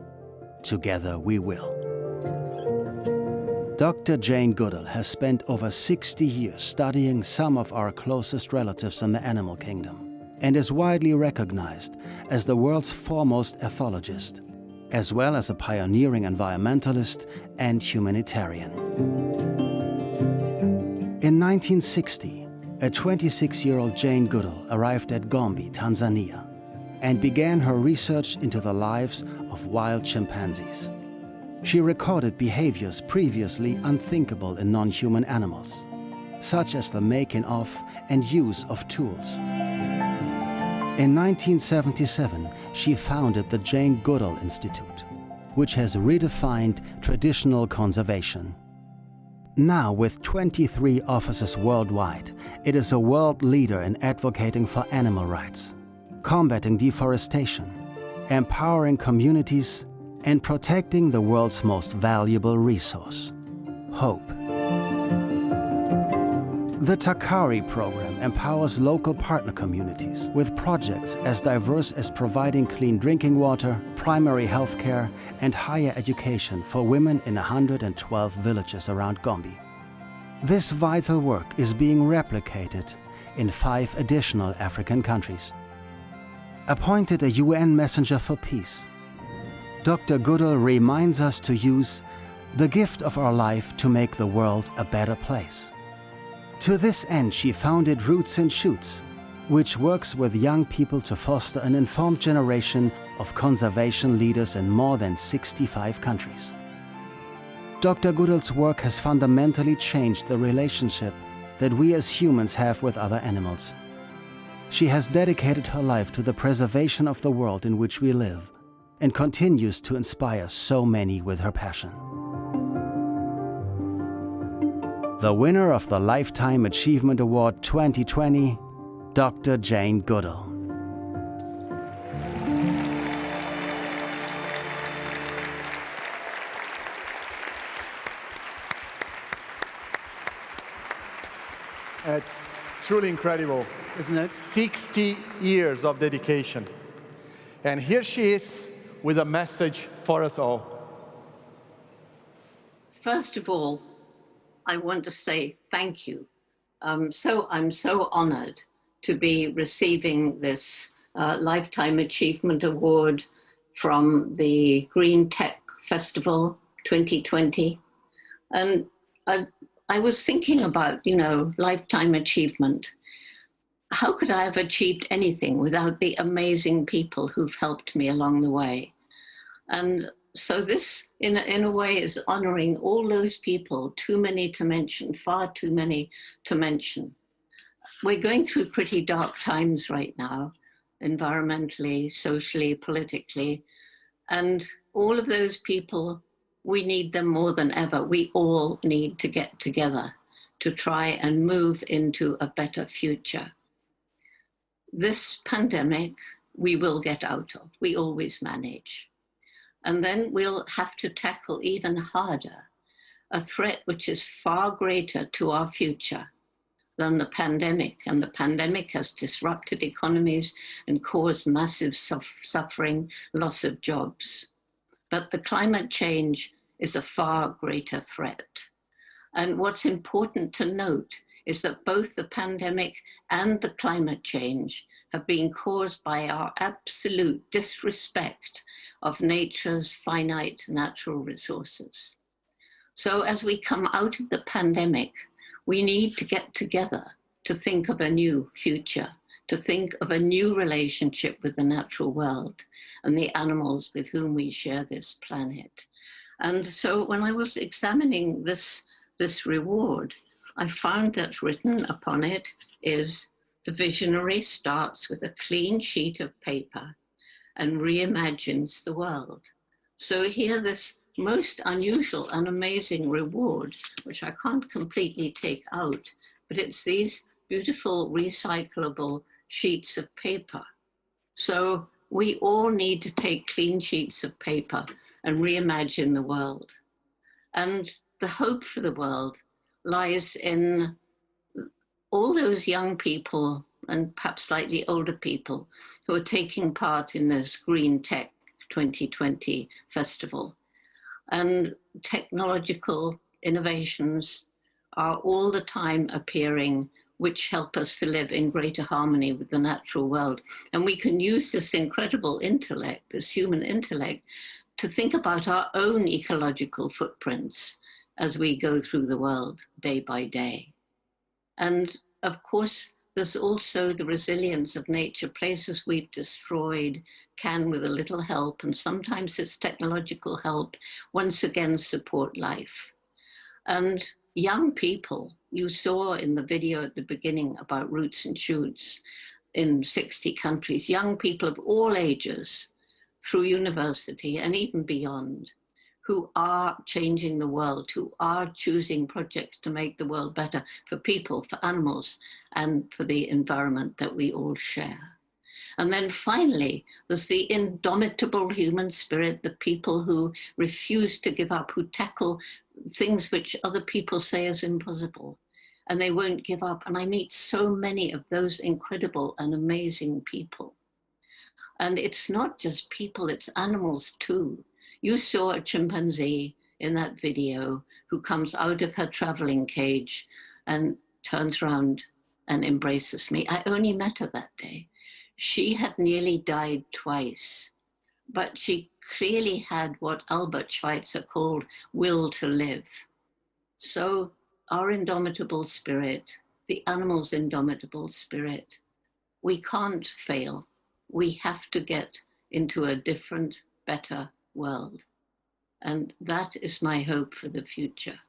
Together we will. Dr. Jane Goodall has spent over 60 years studying some of our closest relatives in the animal kingdom and is widely recognized as the world's foremost ethologist, as well as a pioneering environmentalist and humanitarian. In 1960, a 26-year-old Jane Goodall arrived at Gombe, Tanzania, and began her research into the lives of wild chimpanzees. She recorded behaviors previously unthinkable in non-human animals, such as the making of and use of tools. In 1977, she founded the Jane Goodall Institute, which has redefined traditional conservation. Now, with 23 offices worldwide, it is a world leader in advocating for animal rights, combating deforestation, empowering communities, and protecting the world's most valuable resource, hope. The Takari program empowers local partner communities with projects as diverse as providing clean drinking water, primary health care, and higher education for women in 112 villages around Gombe. This vital work is being replicated in 5 additional African countries. Appointed a UN Messenger for Peace, Dr. Goodall reminds us to use the gift of our life to make the world a better place. To this end, she founded Roots and Shoots, which works with young people to foster an informed generation of conservation leaders in more than 65 countries. Dr. Goodall's work has fundamentally changed the relationship that we as humans have with other animals. She has dedicated her life to the preservation of the world in which we live and continues to inspire so many with her passion. The winner of the Lifetime Achievement Award 2020, Dr. Jane Goodall. It's truly incredible, isn't it? 60 years of dedication. And here she is with a message for us all. First of all, I want to say thank you. I'm so honored to be receiving this Lifetime Achievement Award from the GreenTech Festival 2020. And I was thinking about, lifetime achievement. How could I have achieved anything without the amazing people who've helped me along the way? And so this, in a way, is honoring all those people, too many to mention, far too many to mention. We're going through pretty dark times right now, environmentally, socially, politically, and all of those people, we need them more than ever. We all need to get together to try and move into a better future. This pandemic, we will get out of. We always manage. And then we'll have to tackle even harder a threat which is far greater to our future than the pandemic. And the pandemic has disrupted economies and caused massive suffering, loss of jobs. But the climate change is a far greater threat. And what's important to note is that both the pandemic and the climate change have been caused by our absolute disrespect of nature's finite natural resources. So as we come out of the pandemic, we need to get together to think of a new future, to think of a new relationship with the natural world and the animals with whom we share this planet. And so when I was examining this reward, I found that written upon it is the visionary starts with a clean sheet of paper and reimagines the world. So here this most unusual and amazing reward, which I can't completely take out, but it's these beautiful recyclable sheets of paper. So we all need to take clean sheets of paper and reimagine the world. And the hope for the world lies in all those young people and perhaps slightly older people who are taking part in this GreenTech 2020 festival. And technological innovations are all the time appearing, which help us to live in greater harmony with the natural world. And we can use this incredible intellect, this human intellect, to think about our own ecological footprints as we go through the world day by day. And of course, there's also the resilience of nature. Places we've destroyed can, with a little help, and sometimes it's technological help, once again support life. And young people, you saw in the video at the beginning about Roots and Shoots in 60 countries, young people of all ages through university and even beyond, who are changing the world, who are choosing projects to make the world better for people, for animals, and for the environment that we all share. And then finally, there's the indomitable human spirit, the people who refuse to give up, who tackle things which other people say is impossible, and they won't give up. And I meet so many of those incredible and amazing people. And it's not just people, it's animals too. You saw a chimpanzee in that video who comes out of her traveling cage and turns around and embraces me. I only met her that day. She had nearly died twice, but she clearly had what Albert Schweitzer called will to live. So our indomitable spirit, the animal's indomitable spirit, we can't fail. We have to get into a different, better world. And that is my hope for the future.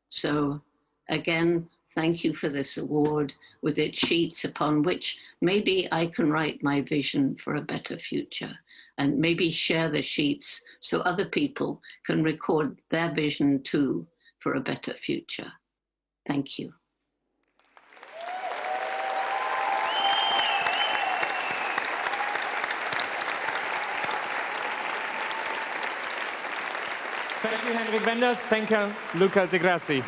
So again, thank you for this award with its sheets upon which maybe I can write my vision for a better future and maybe share the sheets so other people can record their vision too for a better future. Thank you. Thank you, Henrik Wenders. Thank you, Luca de Grassi.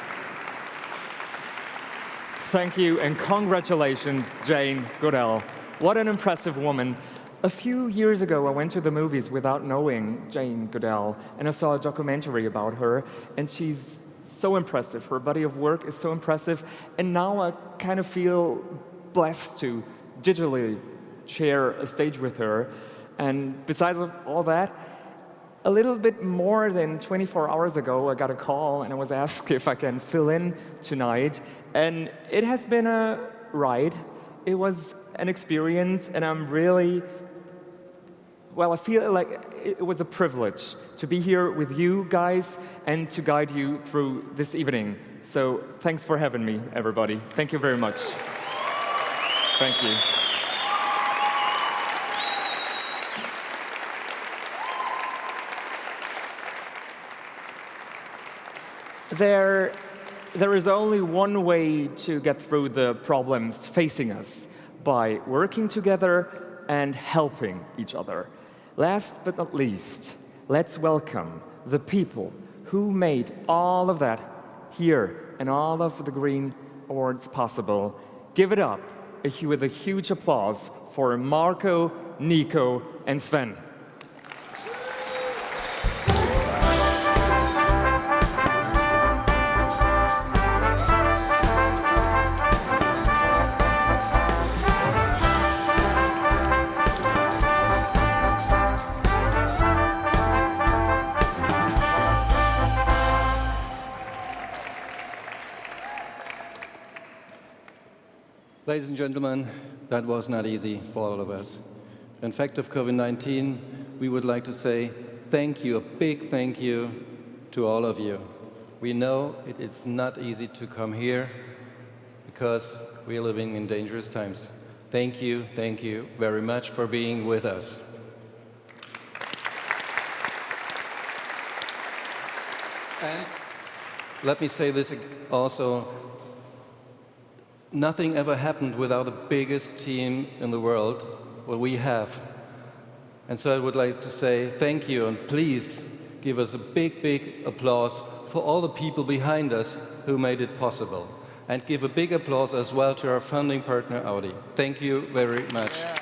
Thank you and congratulations, Jane Goodall. What an impressive woman. A few years ago, I went to the movies without knowing Jane Goodall, and I saw a documentary about her, and she's so impressive. Her body of work is so impressive, and now I kind of feel blessed to digitally share a stage with her. And besides all that, a little bit more than 24 hours ago, I got a call and I was asked if I can fill in tonight. And it has been a ride. It was an experience, and I'm really, well, I feel like it was a privilege to be here with you guys and to guide you through this evening. So thanks for having me, everybody. Thank you very much. Thank you. There is only one way to get through the problems facing us, by working together and helping each other. Last but not least, let's welcome the people who made all of that here and all of the Green Awards possible. Give it up with a huge applause for Marco, Nico, and Sven. Ladies and gentlemen, that was not easy for all of us. In fact, of COVID-19, we would like to say thank you, a big thank you to all of you. We know it's not easy to come here because we are living in dangerous times. Thank you very much for being with us. And let me say this also, nothing ever happened without the biggest team in the world, what we have. And so I would like to say thank you, and please give us a big, big applause for all the people behind us who made it possible. And give a big applause as well to our funding partner, Audi. Thank you very much. Yeah.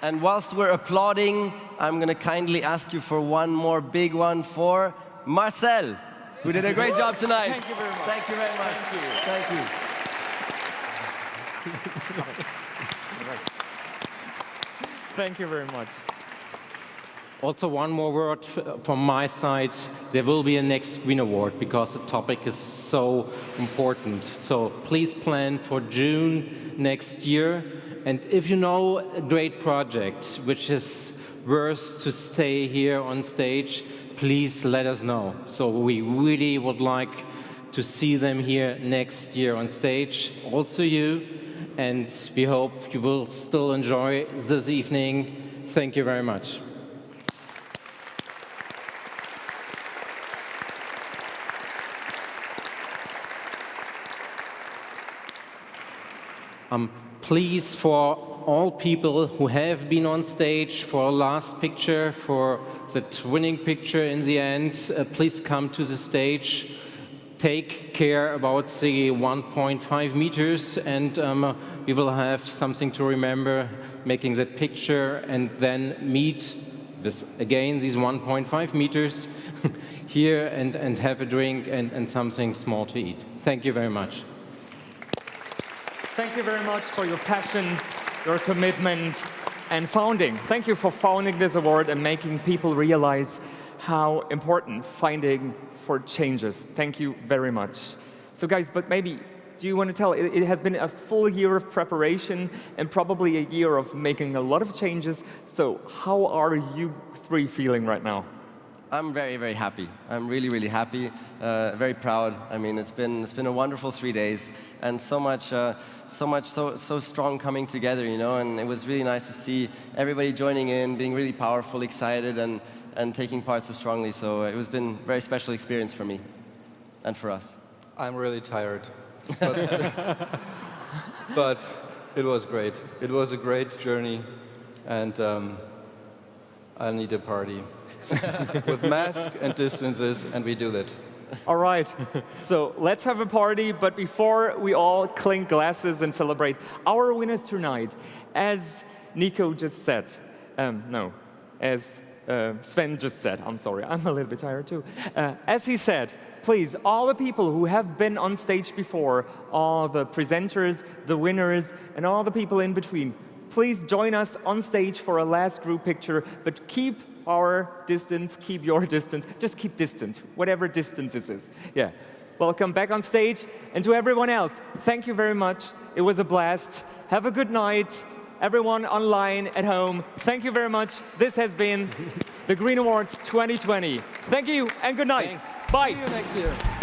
And whilst we're applauding, I'm going to kindly ask you for one more big one for Marcel, who did a great job tonight. Thank you very much. Thank you very much. Thank you. Thank you very much. Also, one more word from my side. There will be a next Green Award because the topic is so important. So please plan for June next year. And if you know a great project which is worth to stay here on stage, please let us know. So we really would like to see them here next year on stage, also you. And we hope you will still enjoy this evening. Thank you very much. Please, for all people who have been on stage for last picture, for the winning picture in the end, please come to the stage. Take care about the 1.5 meters, and we will have something to remember making that picture, and then meet with, again, these 1.5 meters here and have a drink and something small to eat. Thank you very much. Thank you very much for your passion, your commitment, and founding. Thank you for founding this award and making people realize how important finding for changes. Thank you very much. So guys, but maybe, do you want to tell, it has been a full year of preparation and probably a year of making a lot of changes. So how are you three feeling right now? I'm very, very happy. I'm really, really happy, very proud. I mean, it's been a wonderful 3 days, and so strong coming together, you know. And it was really nice to see everybody joining in, being really powerful, excited, and taking part so strongly. So it was been a very special experience for me and for us. I'm really tired, but it was great. It was a great journey, and I need a party with masks and distances, and we do that. All right, so let's have a party, but before we all clink glasses and celebrate our winners tonight, as Nico just said, as Sven just said, I'm sorry, I'm a little bit tired too. As he said, please, all the people who have been on stage before, all the presenters, the winners, and all the people in between, please join us on stage for a last group picture, but keep our distance, keep your distance, just keep distance, whatever distance this is. Yeah. Welcome back on stage, and to everyone else, thank you very much. It was a blast. Have a good night. Everyone online at home, thank you very much. This has been the Green Awards 2020. Thank you and good night. Thanks. Bye. See you next year.